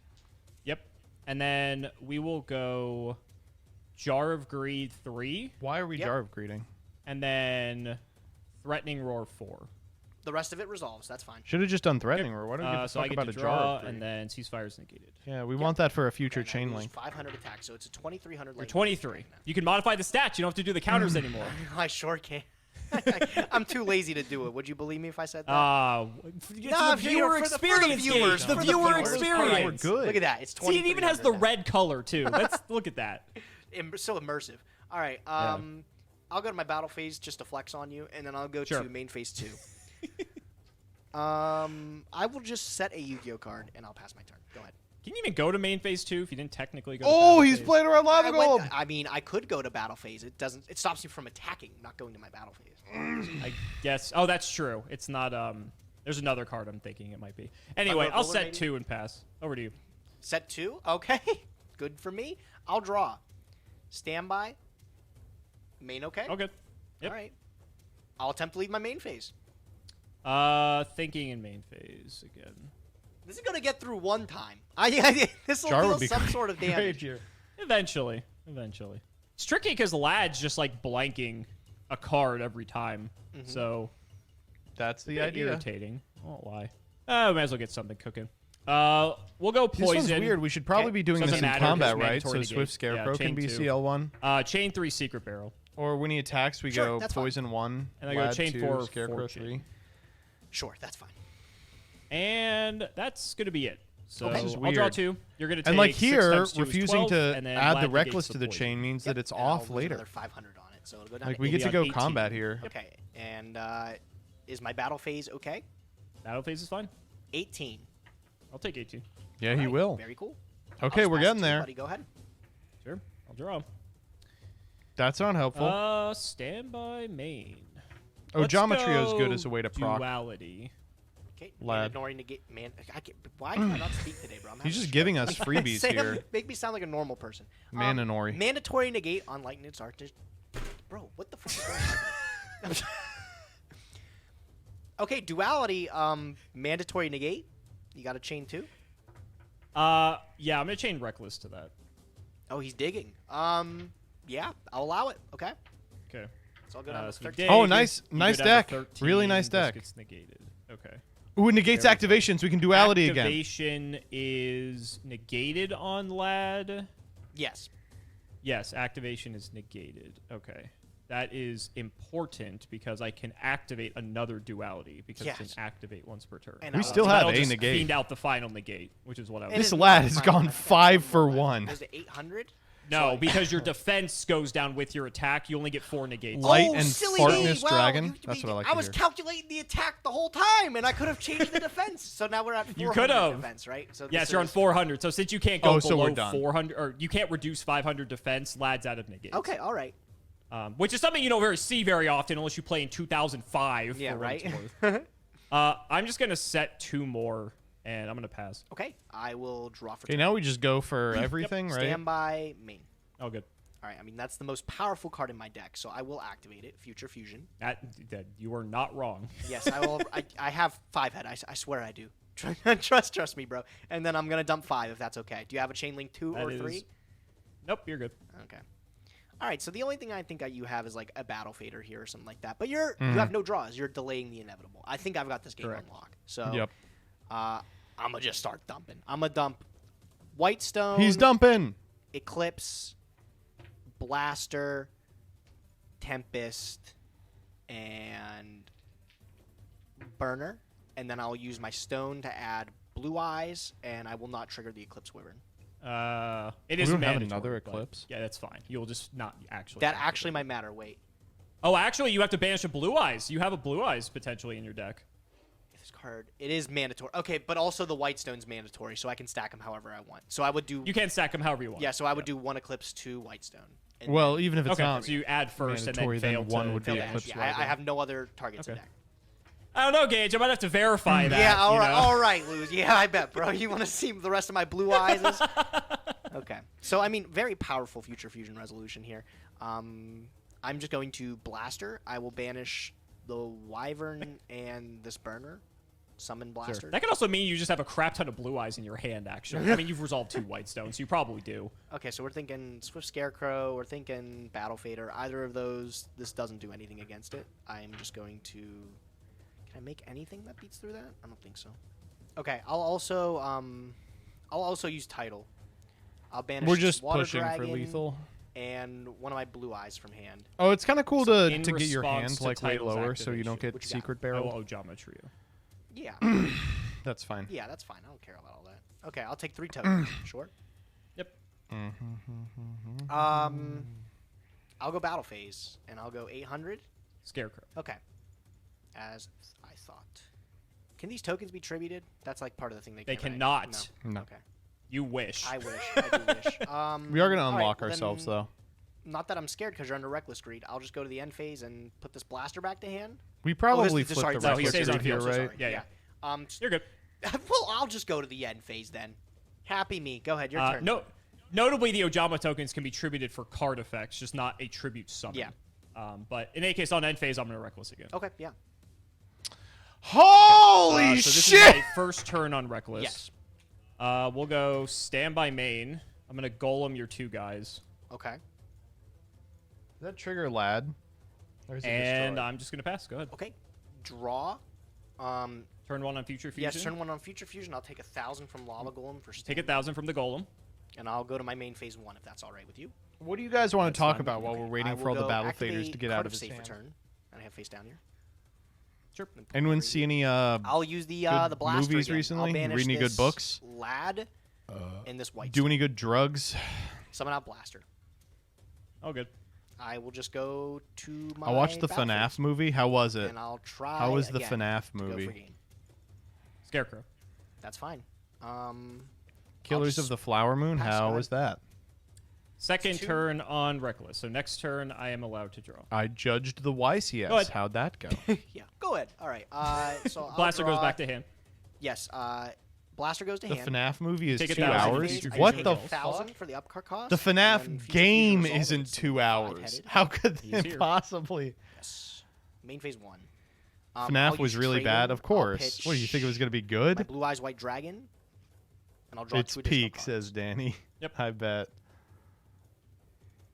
Yep. And then we will go Jar of Greed 3, Why are we Yep. Jar of Greeting? and then Threatening Roar 4. The rest of it resolves. That's fine. Should have just done Threatening Roar. Why do we give a So I fuck get about to a Jar draw, of and Greeting? then ceasefire's negated. Yeah, we want that for a future And I chain lose link. 500 attack, so it's a 2,300. You're 23. You can modify the stats. You don't have to do the counters anymore. I sure can. I'm too lazy to do it. Would you believe me if I said that? It's No, the viewer for the experience. viewers, Gage. The for the viewer viewers. experience. We're good. Look at that. It's See, 20. it even has the red color too. Look at that. So immersive. All right. I'll go to my battle phase just to flex on you, and then I'll go Sure. to main phase 2. I will just set a Yu-Gi-Oh card, and I'll pass my turn. Go ahead. Can you even go to main phase 2 if you didn't technically go? To Oh, battle he's phase? playing around Lava Golem. I mean, I could go to battle phase. It doesn't. It stops me from attacking, not going to my battle phase. I guess. Oh, that's true. It's not. There's another card I'm thinking it might be. Anyway, Another I'll roller, set maybe? 2 and pass. Over to you. Set 2. Okay. Good for me. I'll draw. Standby. Main. Okay. Okay. Yep. All right. I'll attempt to leave my main phase. Thinking in main phase again. This is gonna get through one time. This will Jar deal would be some great- sort of great damage. here. Eventually. It's tricky because Lad's just like blanking a card every time. So That's the bit idea. irritating. I won't lie. We might as well get something cooking. We'll go This poison. one's weird. We should probably Okay. be doing Doesn't this in matter, combat, just right? So mandatory Swift negate. Yeah, Scarecrow can chain be 2. CL1. Chain 3 secret barrel. Or when he attacks, we Sure, go that's fine. Poison 1, And I go Lad chain 2, 4, Scarecrow Fortune. 3. Sure, that's fine. And that's going to be it. So This is I'll draw weird. 2. You're going to take And like 6 here, times 2 is refusing 12, to and then add Lad the negates Reckless to the poison. chain means Yep, that it's and I'll off lose later. Another 500 on it, so it'll go down. Like to we get be to on go 18. combat here. Okay, and is my battle phase okay? Battle phase is fine. 18. I'll take 18. Yeah, he Alright, will. Very cool. Okay, I'll we're just pass it getting to you, there. Buddy, go ahead. Sure. I'll draw. That's not helpful. Standby main. Oh, Let's Geometry is good go as a way to proc. Duality. Okay, Lad. Mandatory negate. Man, why can I not speak today, bro? I'm He's having just a giving stroke. us freebies Sam, here. Make me sound like a normal person. Mandatory. Mandatory negate on Lightning's Arctic. Bro, what the fuck is going on? Okay, duality. Mandatory negate. You got a chain 2? Yeah, I'm going to chain Reckless to that. Oh, he's digging. Yeah, I'll allow it. Okay, Okay. so I'll go down to So you 13. dig, Oh, nice- you go nice down to deck. 13, Really nice this deck. gets negated. Okay. Ooh, it negates There we go. activations. We can duality again. Activation is negated on Lad. Yes. Yes, activation is negated. Okay. That is important because I can activate another duality because it Yes. can activate once per turn. And We I'll- still So have that'll a just negate. Fiend out the final negate, which is what I was. And This it- lad has fine, gone I think 5 that's for one more. 1. Was it 800? No, because your defense goes down with your attack. You only get 4 negates. Light oh, and silly Fartness me. Wow, Dragon. you That's mean- what I like I to was hear. calculating the attack the whole time, and I could have changed the defense. So now we're at 400 You could have. defense, right? So Yes, this you're on is- 400. So since you can't go Oh, so below we're done. 400, or you can't reduce 500 defense, Lad's out of negates. Okay, all right. Which is something you don't see very often unless you play in 2005. Yeah, for what it's right? worth. I'm just going to set 2 more, and I'm going to pass. Okay, I will draw for Okay, turn. now we just go for everything, right? Standby main. Oh, good. All right, I mean, that's the most powerful card in my deck, so I will activate it. Future Fusion. That you are not wrong. Yes, I will. I have 5 head. I swear I do. Trust me, bro. And then I'm going to dump 5 if that's okay. Do you have a chain link 2 That or is- 3? Nope, you're good. Okay. All right, so the only thing I think you have is like a battle fader here or something like that. But you have no draws. You're delaying the inevitable. I think I've got this game Correct. on lock. So Yep. I'm going to just start dumping. I'm going to dump Whitestone. He's dumping. Eclipse, Blaster, Tempest, and Burner. And then I'll use my stone to add Blue Eyes, and I will not trigger the Eclipse Wyvern. It We is don't have mandatory, another but Eclipse? Yeah, that's fine. You'll just not actually. That activate actually it. might matter. Wait. Oh, actually, you have to banish a Blue Eyes. You have a Blue Eyes potentially in your deck. this card. It is mandatory. Okay, but also the white stone's mandatory, so I can stack them however I want. So I would do. You can stack them however you want. Yeah, so I would do 1 Eclipse, 2 white stone. And Well, even if it's Okay, not so you add first and then mandatory, fail then one to would then be dash. Eclipse Yeah, Rider. I have no other targets in Okay. deck. I don't know, Gage. I might have to verify that. Yeah, all you right, know? all right, Luz. Yeah, I bet, bro. You want to see the rest of my blue eyes? Okay. So, I mean, very powerful Future Fusion resolution here. I'm just going to Blaster. I will banish the Wyvern and this Burner. Summon Blaster. Sure. That could also mean you just have a crap ton of blue eyes in your hand, actually. I mean, you've resolved 2 white stones, so you probably do. Okay, so we're thinking Swift Scarecrow. We're thinking Battle Fader. Either of those, this doesn't do anything against it. I'm just going to... Can I make anything that beats through that? I don't think so. Okay, I'll also use Tidal. I'll banish We're just Water pushing Dragon for lethal. and one of my blue eyes from hand. Oh, it's kind of cool So to in get your response hand to like way Tidal's lower so you don't activation. get What you got? secret Oh, barreled. Ojama Trio. Yeah. That's fine. Yeah, that's fine. I don't care about all that. Okay, I'll take 3 tokens. Sure. Yep. I'll go Battle Phase, and I'll go 800. Scarecrow. Okay. As I thought. Can these tokens be tributed? That's like part of the thing they They can't, right? cannot. No. Okay. You wish. I wish. I do wish. We are gonna all right, unlock well ourselves then, though. Not that I'm scared because you're under Reckless Greed. I'll just go to the end phase and put this blaster back to hand. We probably this- flip sorry, the no, he reckless stays on greed here, field, so right? sorry. Yeah, yeah. You're good. Well, I'll just go to the end phase then. Happy me. Go ahead. Your turn. No, notably, the Ojama tokens can be tributed for card effects, just not a tribute summon. Yeah. But in any case, on end phase, I'm going to Reckless again. Okay. Yeah. Holy So this shit! is my first turn on Reckless. Yes. We'll go standby main. I'm going to golem your 2 guys. Okay. Is that trigger lad? Or is it And destroy? I'm just going to pass. Go ahead. Okay. Draw. Turn 1 on Future Fusion. Yes. Turn 1 on Future Fusion. I'll take 1,000 from Lava Golem for Take standby, 1,000 from the golem. and I'll go to my main phase 1 if that's all right with you. What do you guys want to talk fine. about while we're I waiting will for all the go battle activate faders to get Card out of his safe hand? return, and I have face down here. Sure. And put Anyone my see any I'll use the good blaster movies again. recently? I'll banish Read any good this books? Lad and this white. Do any good drugs? Summon out blaster. Oh, good. I will just go to my. I watched the battle FNAF phase, movie. How was it? and I'll try. How was the again FNAF to go for movie? game. Scarecrow. That's fine. Killers of just the Flower Moon. pass, How go was that? Second 2. turn on Reckless. So next turn, I am allowed to draw. I judged the YCS. Go ahead. How'd that go? Yeah, go ahead. All right. So I'll Blaster goes draw- back to hand. Yes. Blaster goes to The hand. FNAF movie is Take 2 1,000 hours. feet, What take the 1,000 fuck? for the upcard cost. The and then FNAF Future game Fusion isn't Resolve, 2 it's hours. five-headed. How could He's it here. possibly? Yes. Main phase 1. FNAF I'll was use really Trading. bad, of I'll course. What do you think it was pitch going to be My good? Blue Eyes White Dragon. And I'll draw It's 2 additional peak, cards. says Danny. Yep. I bet.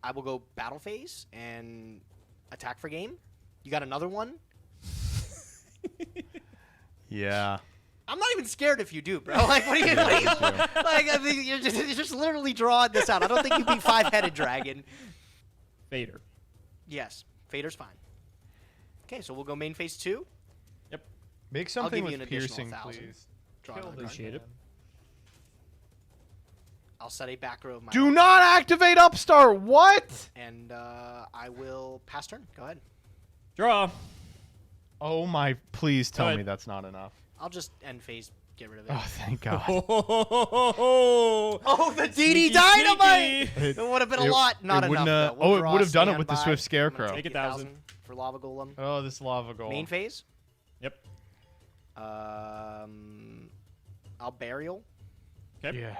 I will go battle phase and attack for game. You got another one? Yeah. I'm not even scared if you do, bro. Like, what are you like? I mean, you're just literally drawing this out. I don't think you beat 5-headed dragon. Vader. Yes, Fader's fine. Okay, so we'll go main phase 2. Yep. Make I'll something give you with an additional piercing, 1,000. please. Draw Kill another this card. Appreciate it. man. I'll set a back row of my. Do not activate Upstart. What? And I will pass turn. Go ahead. Draw. Oh my! Please tell ahead. me that's not enough. I'll just end phase. Get rid of it. Oh, thank God. Oh, Oh, the DD Sneaky, Dynamite! sneaky. It would have been a It- lot. Not it enough. wouldn't, Though. We'll oh, it draw would have done it with the standby. Swift Scarecrow. I'm gonna Take take 1,000 for Lava Golem. Oh, this lava goal. Main phase. Yep. I'll burial. Okay. Yeah.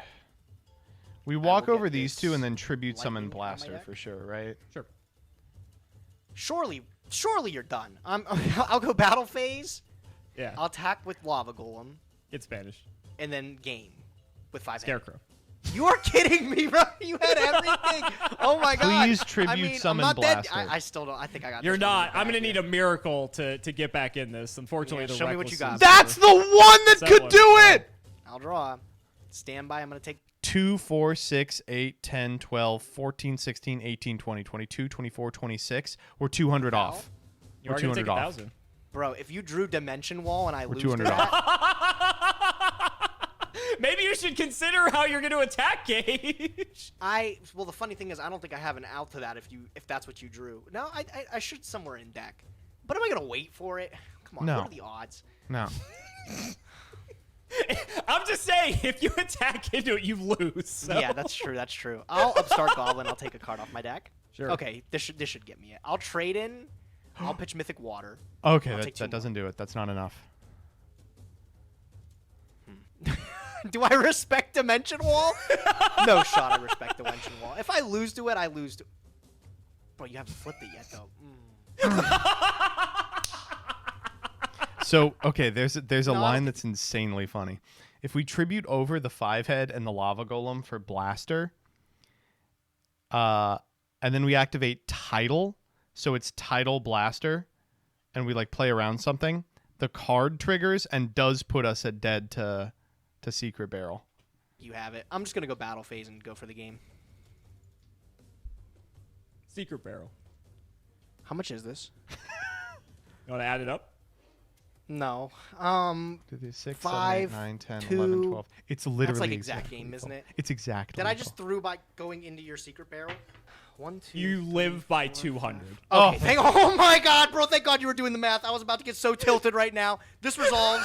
We walk will get over these two and then tribute summon lightning on my Blaster deck. for sure, right? Sure. Surely you're done. I'll go battle phase. Yeah. I'll attack with Lava Golem, Get Spanish. and then game with 5 head. Scarecrow. You are kidding me, bro. You had everything. Oh my god. Please tribute I mean, summon I'm not dead. Blaster. I still don't. I think I got. You're this one not. in the I'm gonna bag need here. a miracle to get back in this. Unfortunately, Yeah, the show me what Reckless you got. is- That's the one that That could one. do it! I'll draw. Stand by. I'm gonna take. 2, 4, 6, 8, 10, 12, 14, 16, 18, 20, 22, 24, 26. We're 200 off. You We're are gonna 200 take off. 1,000. Bro, if you drew Dimension Wall and I lose to 200 that, Maybe you should consider how you're going to attack Gage. well, the funny thing is, I don't think I have an out to that if that's what you drew. No, I should somewhere in deck. But am I gonna wait for it? Come on, No. what are the odds? No. I'm just saying, if you attack into it, you lose. So. Yeah, that's true. That's true. I'll upstart Goblin. I'll take a card off my deck. Sure. Okay, this should get me it. I'll trade in. I'll pitch Mythic Water. Okay, I'll take two that doesn't do it. That's not enough. Do I respect Dimension Wall? No shot. I respect Dimension Wall. If I lose to it, I lose to. Bro, you haven't flipped it yet, though. So, okay, there's a No, I line don't that's insanely funny. If we tribute over the 5-head and the Lava Golem for Blaster, and then we activate Tidal, so it's Tidal Blaster, and we like play around something, the card triggers and does put us at dead to Secret Barrel. You have it. I'm just gonna go battle phase and go for the game. Secret Barrel. How much is this? You want to add it up? No. 6, 5, 7, 8, 9, 10, 2. 11, 12. It's literally That's like exact game, lethal. isn't it? It's exactly. Did I just lethal. through by going into your Secret Barrel? 1, 2. You 3, live by 4, 200. Oh, Okay, oh my god, bro, thank god you were doing the math. I was about to get so tilted right now. This resolves.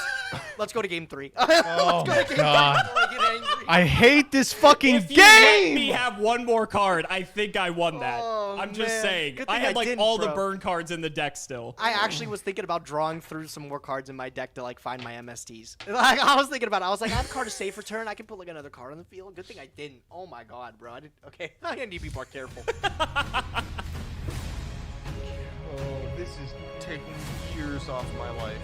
Let's go to game 3. Oh Let's go my to game God. 3 before I get angry. I hate this fucking If you let game. me have one more card, I think I won that. Oh, I'm just man. saying. Good I thing had I like didn't, all the bro. burn cards in the deck still. I actually was thinking about drawing through some more cards in my deck to like find my MSTs. Like I was thinking about it. I was like, I have a card to save for turn. I can put like another card on the field. Good thing I didn't. Oh my god, bro. I didn't. Okay, I need to be more careful. Oh, this is taking years off my life.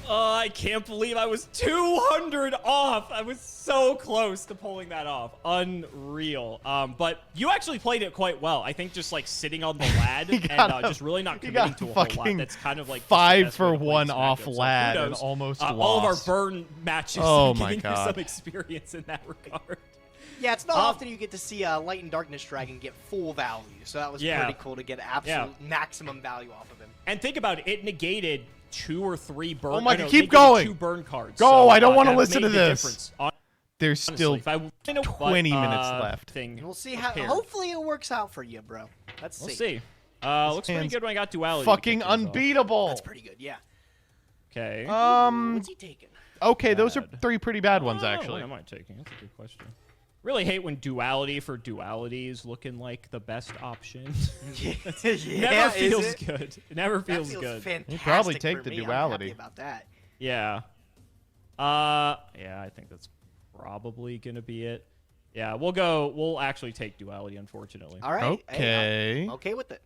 I can't believe I was 200 off. I was so close to pulling that off. Unreal. But you actually played it quite well. I think just like sitting on the lad and just really not committing to a whole lot. That's kind of like just the 5 best way for to play 1 this off matchup. So who lad and knows? almost all of our lost. burn matches Oh giving my you God. some experience in that regard. Yeah, it's not often you get to see a Light and Darkness Dragon get full value. So that was Yeah. pretty cool to get absolute maximum value off of him. And think about it, it negated 2 or 3 burn. Oh my no, God, no, keep negated going. 2 burn cards. Go, So, I don't wanna that listen made to the this. difference. There's still Honestly, if I 20 minutes left. Thing And we'll see how. prepared. Hopefully it works out for you, bro. Let's see. We'll see. Looks pretty hand's good when I got duality. to fucking kick things off. unbeatable. That's pretty good. Yeah. Okay. What's he taking? Okay, those are Bad. 3 pretty bad ones Oh, actually. What am I taking? That's a good question. Really hate when duality for duality is looking like the best option. Never feels is it? good. It never That feels feels good. fantastic. You probably for take the me. I'm duality. happy about that. Yeah. Yeah, I think that's probably gonna be it. Yeah, we'll actually take duality, unfortunately. All right. Okay. Hey, I'm okay with it.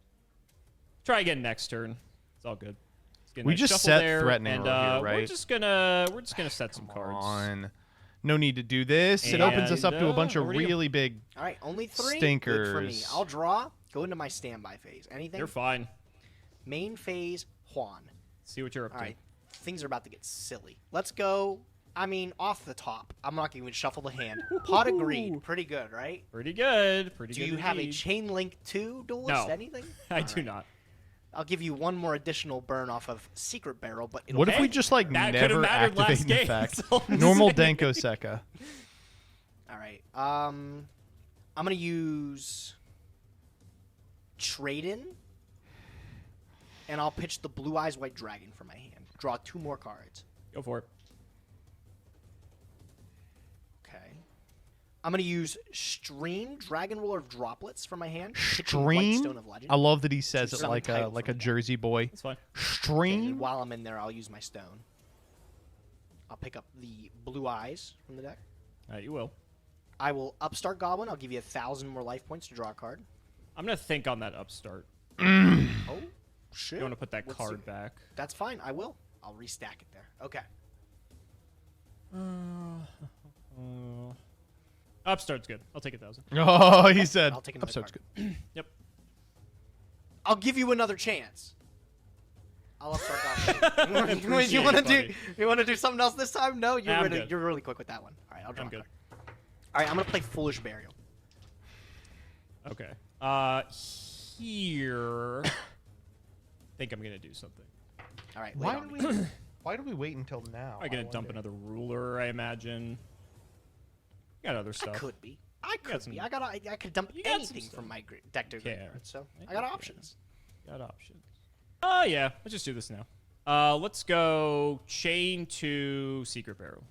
Try again next turn. It's all good. Let's get a We nice just shuffle set there, threatening and row here, we're right? just gonna set some cards. On. No need to do this. It opens us up to a bunch of over to you. really big. All right, only 3. Stinkers. Good for me. I'll draw. Go into my standby phase. Anything? You're fine. Main phase, Juan. See what you're up All to. right, things are about to get silly. Let's go. I mean, off the top. I'm not going to even shuffle the hand. Pot of Greed. Pretty good, right? Pretty good. Pretty Do good. you have a indeed. Chain Link 2 duelist? No. Anything? I All do right. not. I'll give you one more additional burn off of Secret Barrel, but it'll What if Hey, we just like that could've never mattered last activate an game, effect? that's all I'm Normal saying. Denko Sekka. All right. I'm gonna use Trade In, and I'll pitch the Blue Eyes White Dragon for my hand. Draw 2 more cards. Go for it. Okay. I'm gonna use Stream Dragon Roller of Droplets for my hand. pitching White Stream. Stone of Legend. I love that he says it Some like a title from the Jersey boy. That's fine. And Stream. while I'm in there, I'll use my stone. I'll pick up the Blue Eyes from the deck. You will. I will upstart Goblin. I'll give you 1,000 more life points to draw a card. I'm gonna think on that upstart. Oh, shit. You want to put that Let's card see. back? That's fine. I will. I'll restack it there. Okay. Upstart's good. I'll take 1,000. Oh, he said. I'll take another Upstart's card. good. Yep. I'll give you another chance. I'll upstart Goblin. Appreciate you want to it, do? buddy. You want to do something else this time? No, Nah, I'm really, good. you're really quick with that one. All right, I'll draw. I'm a good. card. All right, I'm gonna play Foolish Burial. Okay. Here. think I'm gonna do something. All right. Why wait do on me. we? Why do we wait until now? I'm gonna dump another ruler, I imagine. You got other I stuff. could be. I got could some- be. I could dump You got some anything stuff. from my deck to Okay. graveyard. So I Yeah, got okay. options. Got options. Oh yeah, let's just do this now. Let's go chain 2 Secret Barrel.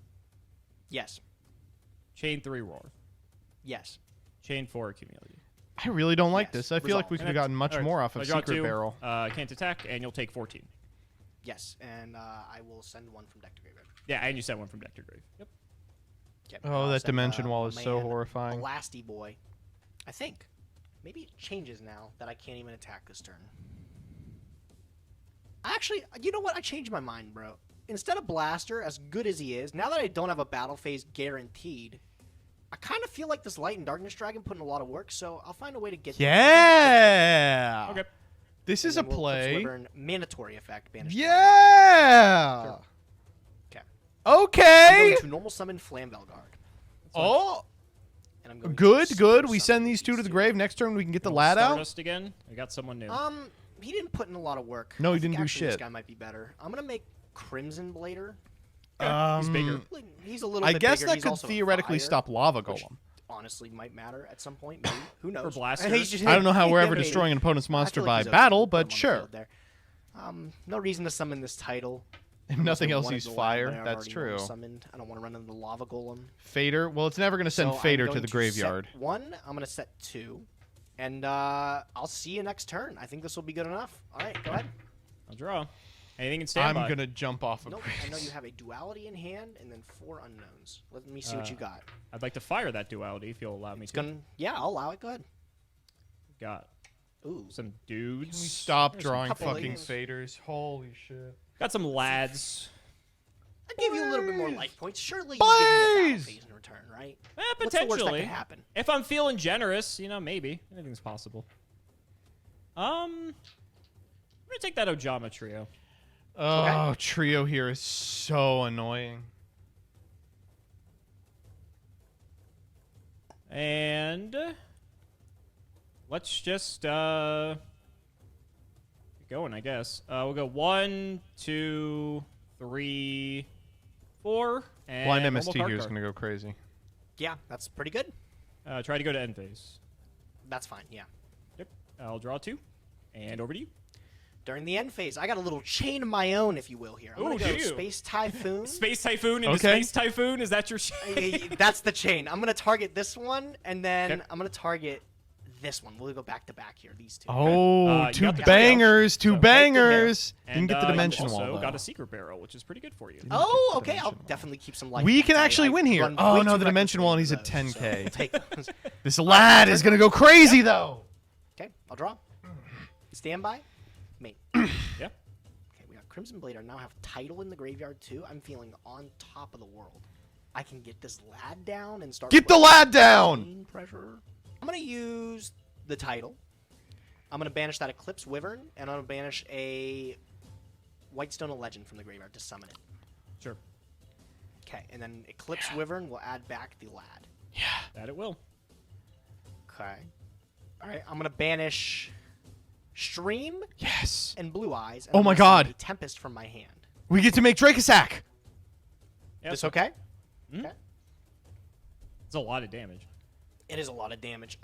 Yes. Chain 3 Roar. Yes. Chain 4 Accumulated. I really don't like Yes. this. I feel like we could have gotten much more off of I draw Secret 2, Barrel. Can't attack, and you'll take 14. Yes. And I will send one from deck to graveyard. Yeah, and you sent one from deck to grave. Yep. Okay, Oh, I'll that send, Dimension Wall my is so man, horrifying. Blasty Boy. I think. Maybe it changes now that I can't even attack this turn. Actually, you know what? I changed my mind, bro. Instead of Blaster, as good as he is, now that I don't have a battle phase guaranteed, I kind of feel like this Light and Darkness Dragon put in a lot of work, so I'll find a way to get Yeah. Okay. This is a And then we'll play. Eclipse mandatory effect. Banish Yeah. Sure. Okay. I'm Okay. going to normal summon Flamvelguard. Oh, And I'm going good, to good. super We summon send these two to the two. grave. Next turn we can get the We'll lad out. Stardust again. We got someone new. He didn't put in a lot of work. No, he I think didn't do actually This shit. guy might be better. I'm gonna make Crimson Blader. He's bigger. He's a little I bit guess bigger. that He's could also a theoretically fire, stop Lava which Golem. honestly might matter at some point. Maybe. Who knows? Blaster. He's just- I don't know how we're ever maybe. destroying an opponent's I monster feel by like he's okay. battle, Put him but on the sure. field there. No reason to summon this title. If nothing else, Wanted he's the lad, fire. but I've That's already true. normal Summoned. I don't want to run into the Lava Golem. Fader. Well, it's never going to send So I'm Fader to going the set graveyard. 1. I'm gonna set 2, and I'll see you next turn. I think this will be good enough. All right, go ahead. I'll draw. Anything in standby. I'm going to jump off of Nope. I know you have a duality in hand and then 4 unknowns. Let me see what you got. I'd like to fire that duality if you'll allow me It's to. gonna. Yeah, I'll allow it. Go ahead. Got Ooh. some dudes. Stop There's a drawing couple fucking ladies. Faders. Holy shit. Got some lads. I gave you a little bit more life points. Surely you give me a battle Please! phase in return, right? Potentially. What's the worst that could happen? If I'm feeling generous, maybe. Anything's possible. I'm gonna take that Ojama trio. Oh, trio here is so annoying. And let's just get going, I guess. We'll go 1, 2, 3, 4, and Blind normal MST card here is card. going to go crazy. Yeah, that's pretty good. Try to go to end phase. That's fine. Yeah. Yep. I'll draw 2, and over to you. During the end phase, I got a little chain of my own, if you will. Here, I'm gonna Ooh, go do you? Space Typhoon. Space Typhoon into Okay. Space Typhoon. Is that your That's the chain. I'm gonna target this one, and then Okay. I'm gonna target this one. We'll go back to back here. These two. Oh, you two got the bangers, two So- bangers. And Didn't get the you dimension also wall, though. got a secret barrel, which is pretty good for you. Oh, the okay. I'll dimension wall. definitely keep some life. We points. can actually win here. run Oh, way no, too the dimension recklessly wall, and he's into at those, so 10K. we'll take those. This lad is going to go crazy, though. Okay, I'll draw. Stand by. Mate. Yeah. Okay, we got Crimson Blade. I now have title in the graveyard too. I'm feeling on top of the world. I can get this lad down and start. Get the putting lad down. main pressure. I'm gonna use the title. I'm gonna banish that Eclipse Wyvern, and I'm gonna banish a Whitestone of Legend from the graveyard to summon it. Sure. Okay, and then Eclipse Wyvern will add back the lad. That it will. Okay. All right, I'm gonna banish Stream Yes. and Blue Eyes. And Oh I'm my gonna summon God. a Tempest from my hand. We get to make Dracosack. Yeah, This okay? Okay. It's a lot of damage. It is a lot of damage.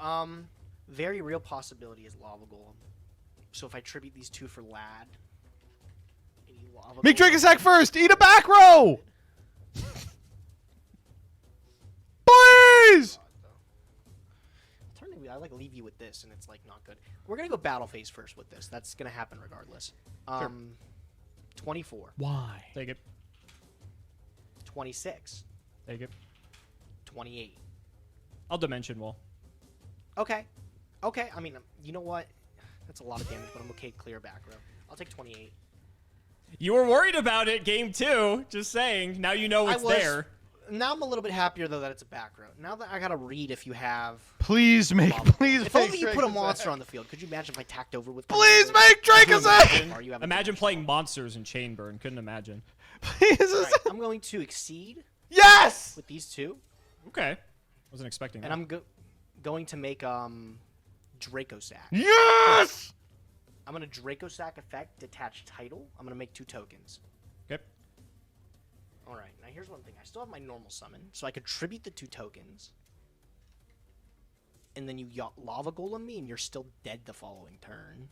Very real possibility is Lava Golem. So if I tribute these two for Lad, a Lava Make Golem- Dracosack first. Eat a back row. Please. Alternatively, I like leave you with this, and it's like not good. We're gonna go battle phase first with this. That's gonna happen regardless. 24, Why? Take it. 26, Take it. 28. I'll dimension wall. Okay, okay. I mean, you know what? That's a lot of damage, but I'm okay. Clear back row. I'll take 28. You were worried about it, game 2. Just saying. Now you know it's there. Now I'm a little bit happier though that it's a back row. Now that I gotta read if you have. Please make. Lava. Please If make only you put a Dracosack. monster on the field. Could you imagine if I tacked over with? Please Crimson make Blade? Dracosack. Or you have a Imagine damage playing die. monsters in Chainburn. Couldn't imagine. Please. All right, I'm going to exceed Yes. with these two, Okay. Wasn't expecting and that. I'm going to make Dracosack. Yes. I'm gonna Dracosack effect detach title. I'm gonna make 2 tokens. Okay. All right. Now here's one thing. I still have my normal summon, so I could tribute the 2 tokens, and then you Lava Golem me, and you're still dead the following turn.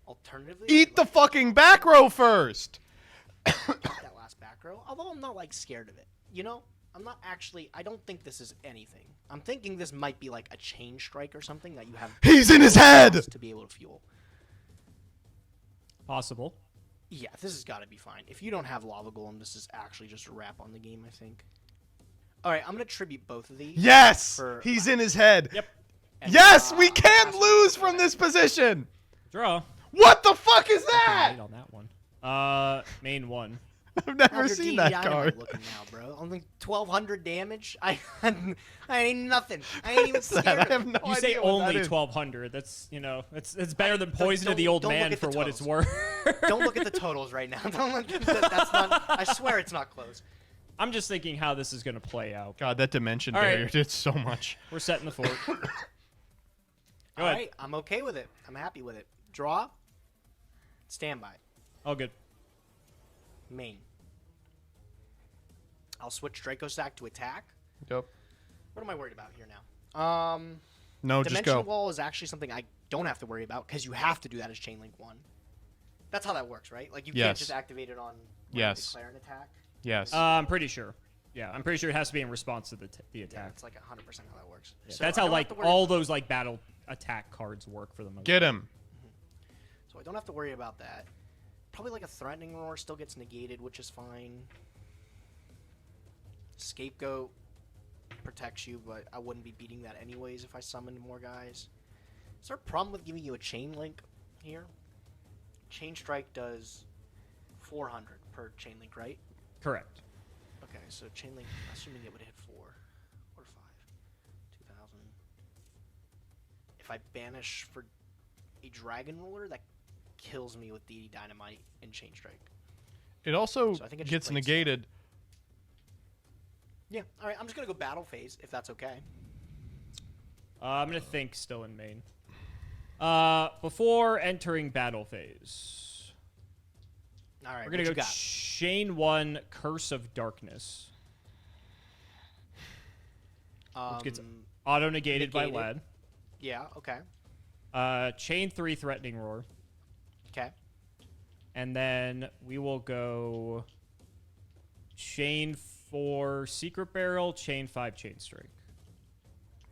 Alternatively, Eat the fucking back row first. that last back row. Although I'm not like scared of it. You know, I'm not actually. I don't think this is anything. I'm thinking this might be like a chain strike or something that you have. He's in his head! To be able to fuel. Possible. Yeah, this has got to be fine. If you don't have Lava Golem, this is actually just a wrap on the game, I think. All right, I'm going to tribute both of these. Yes! He's in his head. Yep. And, Yes! We can't lose from this position! Draw. What the fuck is that? Right on that one. Main one. I've never How's your seen DD that Dynamite card. looking now, bro? Only 1,200 damage? I ain't nothing. I ain't even scared. I have no You say idea what only that is. 1,200. That's, you know, it's better than Poison to don't- the Old don't look Man at the for what it's totals. worth. Don't look at the totals right now. Don't look that's not. I swear it's not close. I'm just thinking how this is going to play out. God, that dimension All right. barrier did so much. We're setting the fort. Go All ahead. right, I'm okay with it. I'm happy with it. Draw. Standby. All good. Main. I'll switch Draco Stack to attack. Yep. What am I worried about here now? No, just Dimension go. Wall is actually something I don't have to worry about because you have to do that as Chain Link 1. That's how that works, right? Like you can't Yes. just activate it on when Yes. you declare an attack. Yes. I'm pretty sure. Yeah, I'm pretty sure it has to be in response to the Yeah, attack. it's like 100% how that works. Yeah, So that's I how don't have like to worry- all those like battle attack cards work for the most. Get him. So I don't have to worry about that. Probably like a Threatening Roar still gets negated, which is fine. Scapegoat protects you, but I wouldn't be beating that anyways if I summoned more guys. Is there a problem with giving you a Chain Link here? Chain Strike does 400 per Chain Link, right? Correct. Okay, so Chain Link, assuming it would hit 4 or 5. 2,000. If I banish for a Dragon Ruler, that kills me with DD Dynamite and Chain Strike. It also So I think it just gets plays negated. Yeah, alright, I'm just gonna go Battle Phase, if that's okay. I'm gonna think still in main. Before entering battle phase, Alright, we're gonna what go you got? Chain 1 Curse of Darkness, which gets auto negated by negated. Lad. Yeah, okay. Chain 3 Threatening Roar, Okay. and then we will go Chain 4 Secret Barrel, Chain 5 Chain Strike.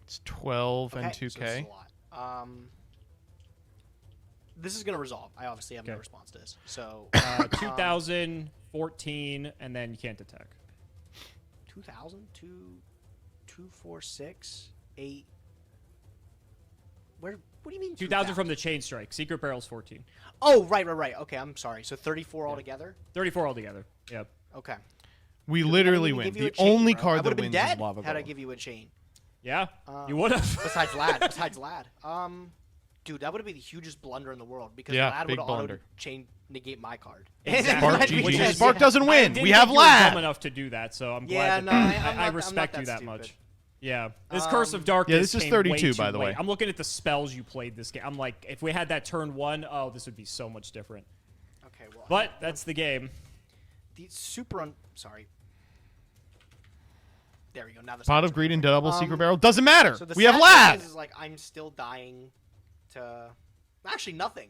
It's 12 Okay, and so 2K. this is a lot. This is gonna resolve. I obviously have no Okay. response to this. So 2000, 14, and then you can't attack. 2,000, 2, 4, 6, 8. Where? What do you mean? 2000 from the Chain Strike. Secret Barrel's 14. Oh, right. Okay, I'm sorry. So 34 altogether. 34 altogether. Yep. Okay. We I literally didn't win. give you a The chain, only bro. I card would that have been wins dead is Lava had I Golem. give you a chain. Yeah. You would have. Besides Lad. Dude, that would have been the hugest blunder in the world because Yeah, Lad big would have auto blunder. chain negate my card. Exactly. Spark Which GG. is- Spark doesn't I win. didn't We have think you were dumb Lad. enough to do that, so I'm Yeah, glad no, that I'm I not respect you that that stupid. much. Yeah. This Curse of Darkness. Yeah, this is came 32, way by too the late. way. I'm looking at the spells you played this game. I'm like, if we had that turn 1, oh, this would be so much different. Okay, well. But that's the game. The sorry. There we go. Now the Pot stats of are Greed and perfect. double secret barrel. Doesn't matter. So the We have sad Lad. thing is like I'm still dying to. Actually, nothing.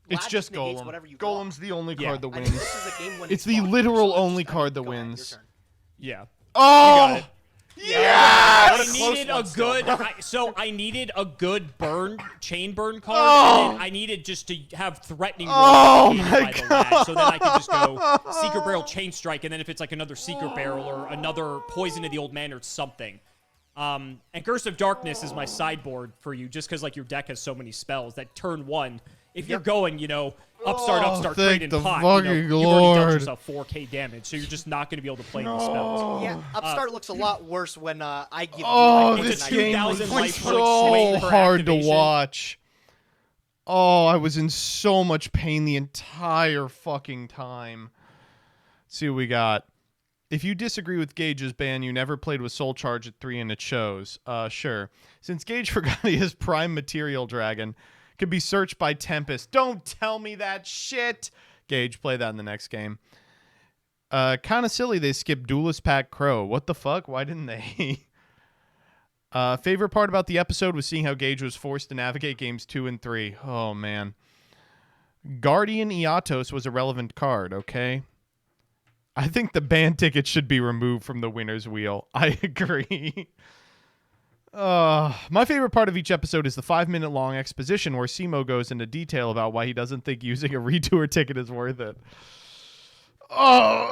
It's Lad just negates Golem. whatever you draw. Golem's the only Yeah. card that I mean, wins. this is a game when It's the fought, literal so I'm only just- card that go ahead, your wins. turn. Yeah. Oh! You got it. Yes! I needed a good. I needed a good chain burn card. Oh! And then I needed just to have threatening. Oh roll negated my by the Lad, so then I could just go secret barrel chain strike, and then if it's like another secret barrel or another poison of the old man or something. And Curse of Darkness is my sideboard for you, just because like your deck has so many spells that turn 1. If you're going, upstart, thank trade, the and pot, fucking you've already dealt Lord. yourself 4K damage, so you're just not going to be able to play these spells. Yeah, Upstart looks a lot worse when I give Oh, you. It's this a game 2,000 was life point so swing per hard to activation. watch. Oh, I was in so much pain the entire fucking time. Let's see what we got. If you disagree with Gage's ban, you never played with Soul Charge at 3 and it shows. Sure. Since Gage forgot his prime material dragon could be searched by Tempest. Don't tell me that shit. Gage, play that in the next game. Kind of silly they skipped Duelist Pack Crow. What the fuck? Why didn't they? Favorite part about the episode was seeing how Gage was forced to navigate games 2 and 3. Oh, man. Guardian Eatos was a relevant card, okay? I think the band ticket should be removed from the winner's wheel. I agree. My favorite part of each episode is the 5-minute long exposition where Simo goes into detail about why he doesn't think using a retour ticket is worth it. Oh,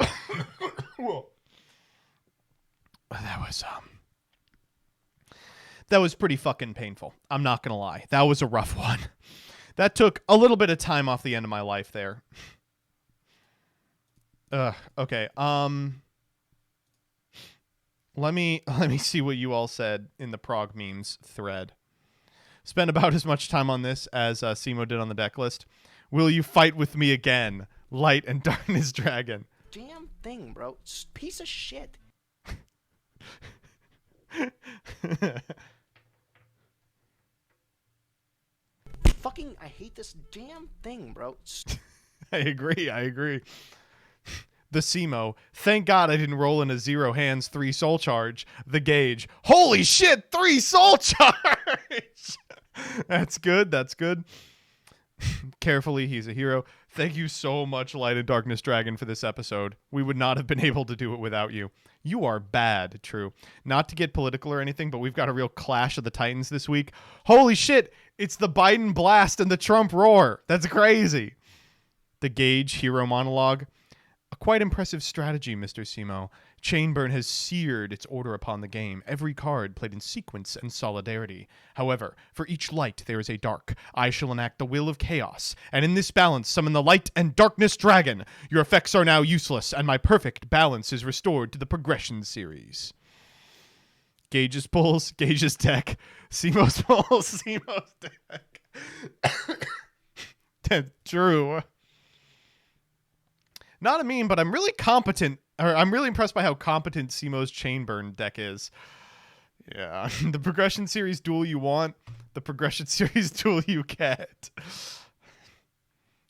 that was pretty fucking painful. I'm not gonna lie. That was a rough one. That took a little bit of time off the end of my life there. Okay. Let me see what you all said in the Prague memes thread. Spent about as much time on this as Simo did on the deck list. Will you fight with me again, Light and Darkness Dragon? Damn thing, bro. Piece of shit. Fucking, I hate this damn thing, bro. I agree. The Simo. Thank God I didn't roll in a 0 hands 3 soul charge. The Gauge. Holy shit, 3 soul charge. That's good. Carefully, he's a hero. Thank you so much, Light and Darkness Dragon, for this episode. We would not have been able to do it without you. You are bad, true. Not to get political or anything, but we've got a real clash of the Titans this week. Holy shit, it's the Biden blast and the Trump roar. That's crazy. The Gauge hero monologue. A quite impressive strategy, Mr. Simo. Chainburn has seared its order upon the game, every card played in sequence and solidarity. However, for each light there is a dark. I shall enact the will of chaos, and in this balance summon the Light and Darkness Dragon. Your effects are now useless, and my perfect balance is restored to the progression series. Gauge's pulls, Gauge's deck. Simo's pulls, Simo's deck. That's true. Not a meme, but I'm really impressed by how competent Simo's Chainburn deck is. Yeah, the progression series duel you want, the progression series duel you get.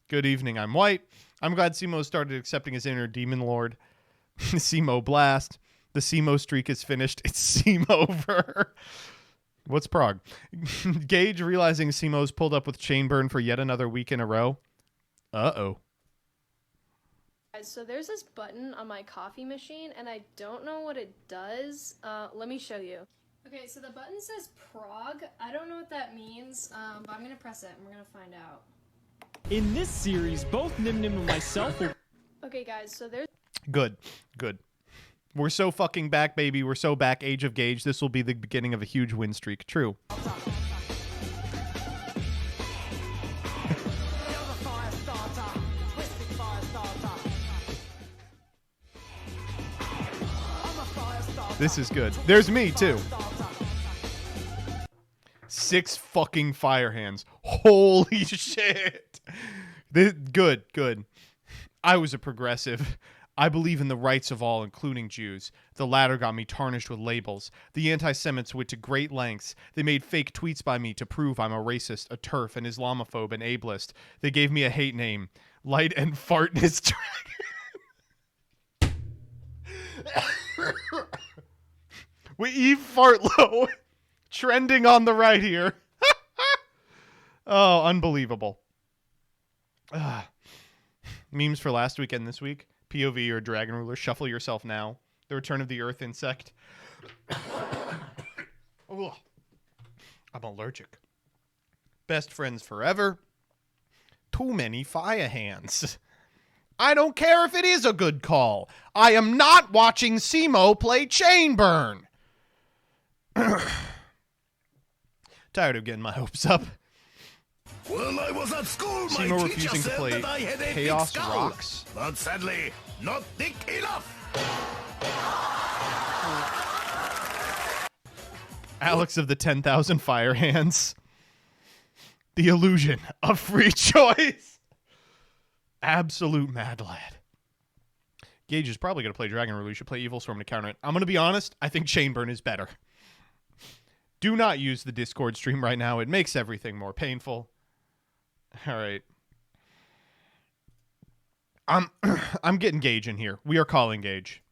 Good evening, I'm White. I'm glad Simo started accepting his inner demon lord. Simo blast. The Simo streak is finished. It's Simo-over. What's Prague? Gauge realizing Simo's pulled up with Chainburn for yet another week in a row. Uh-oh. So there's this button on my coffee machine, and I don't know what it does. Let me show you. Okay, so the button says Prague. I don't know what that means, but I'm gonna press it, and we're gonna find out. In this series, both Nim Nim and myself will... Okay, guys, so there's... Good. We're so fucking back, baby. We're so back, Age of Gauge. This will be the beginning of a huge win streak. True. This is good. There's me, too. 6 fucking fire hands. Holy shit. Good. I was a progressive. I believe in the rights of all, including Jews. The latter got me tarnished with labels. The anti-Semites went to great lengths. They made fake tweets by me to prove I'm a racist, a TERF, an Islamophobe, an ableist. They gave me a hate name. Light and Fartness Dragon. We Eve Fartlow trending on the right here. Oh, unbelievable. Memes for last week and this week. POV or Dragon Ruler. Shuffle yourself now. The Return of the Earth Insect. Ugh. I'm allergic. Best friends forever. Too many fire hands. I don't care if it is a good call. I am not watching Simo play Chainburn. Tired of getting my hopes up. When I was at school, my Simo teacher refusing to said play that I had a Chaos big skull, Rocks. but sadly, not thick enough. Alex of the 10,000 fire hands. The illusion of free choice. Absolute mad lad. Gauge is probably going to play Dragon Ruler. You should play Evil Storm to counter it. I'm going to be honest. I think Chainburn is better. Do not use the Discord stream right now. It makes everything more painful. All right. I'm getting Gauge in here. We are calling Gauge.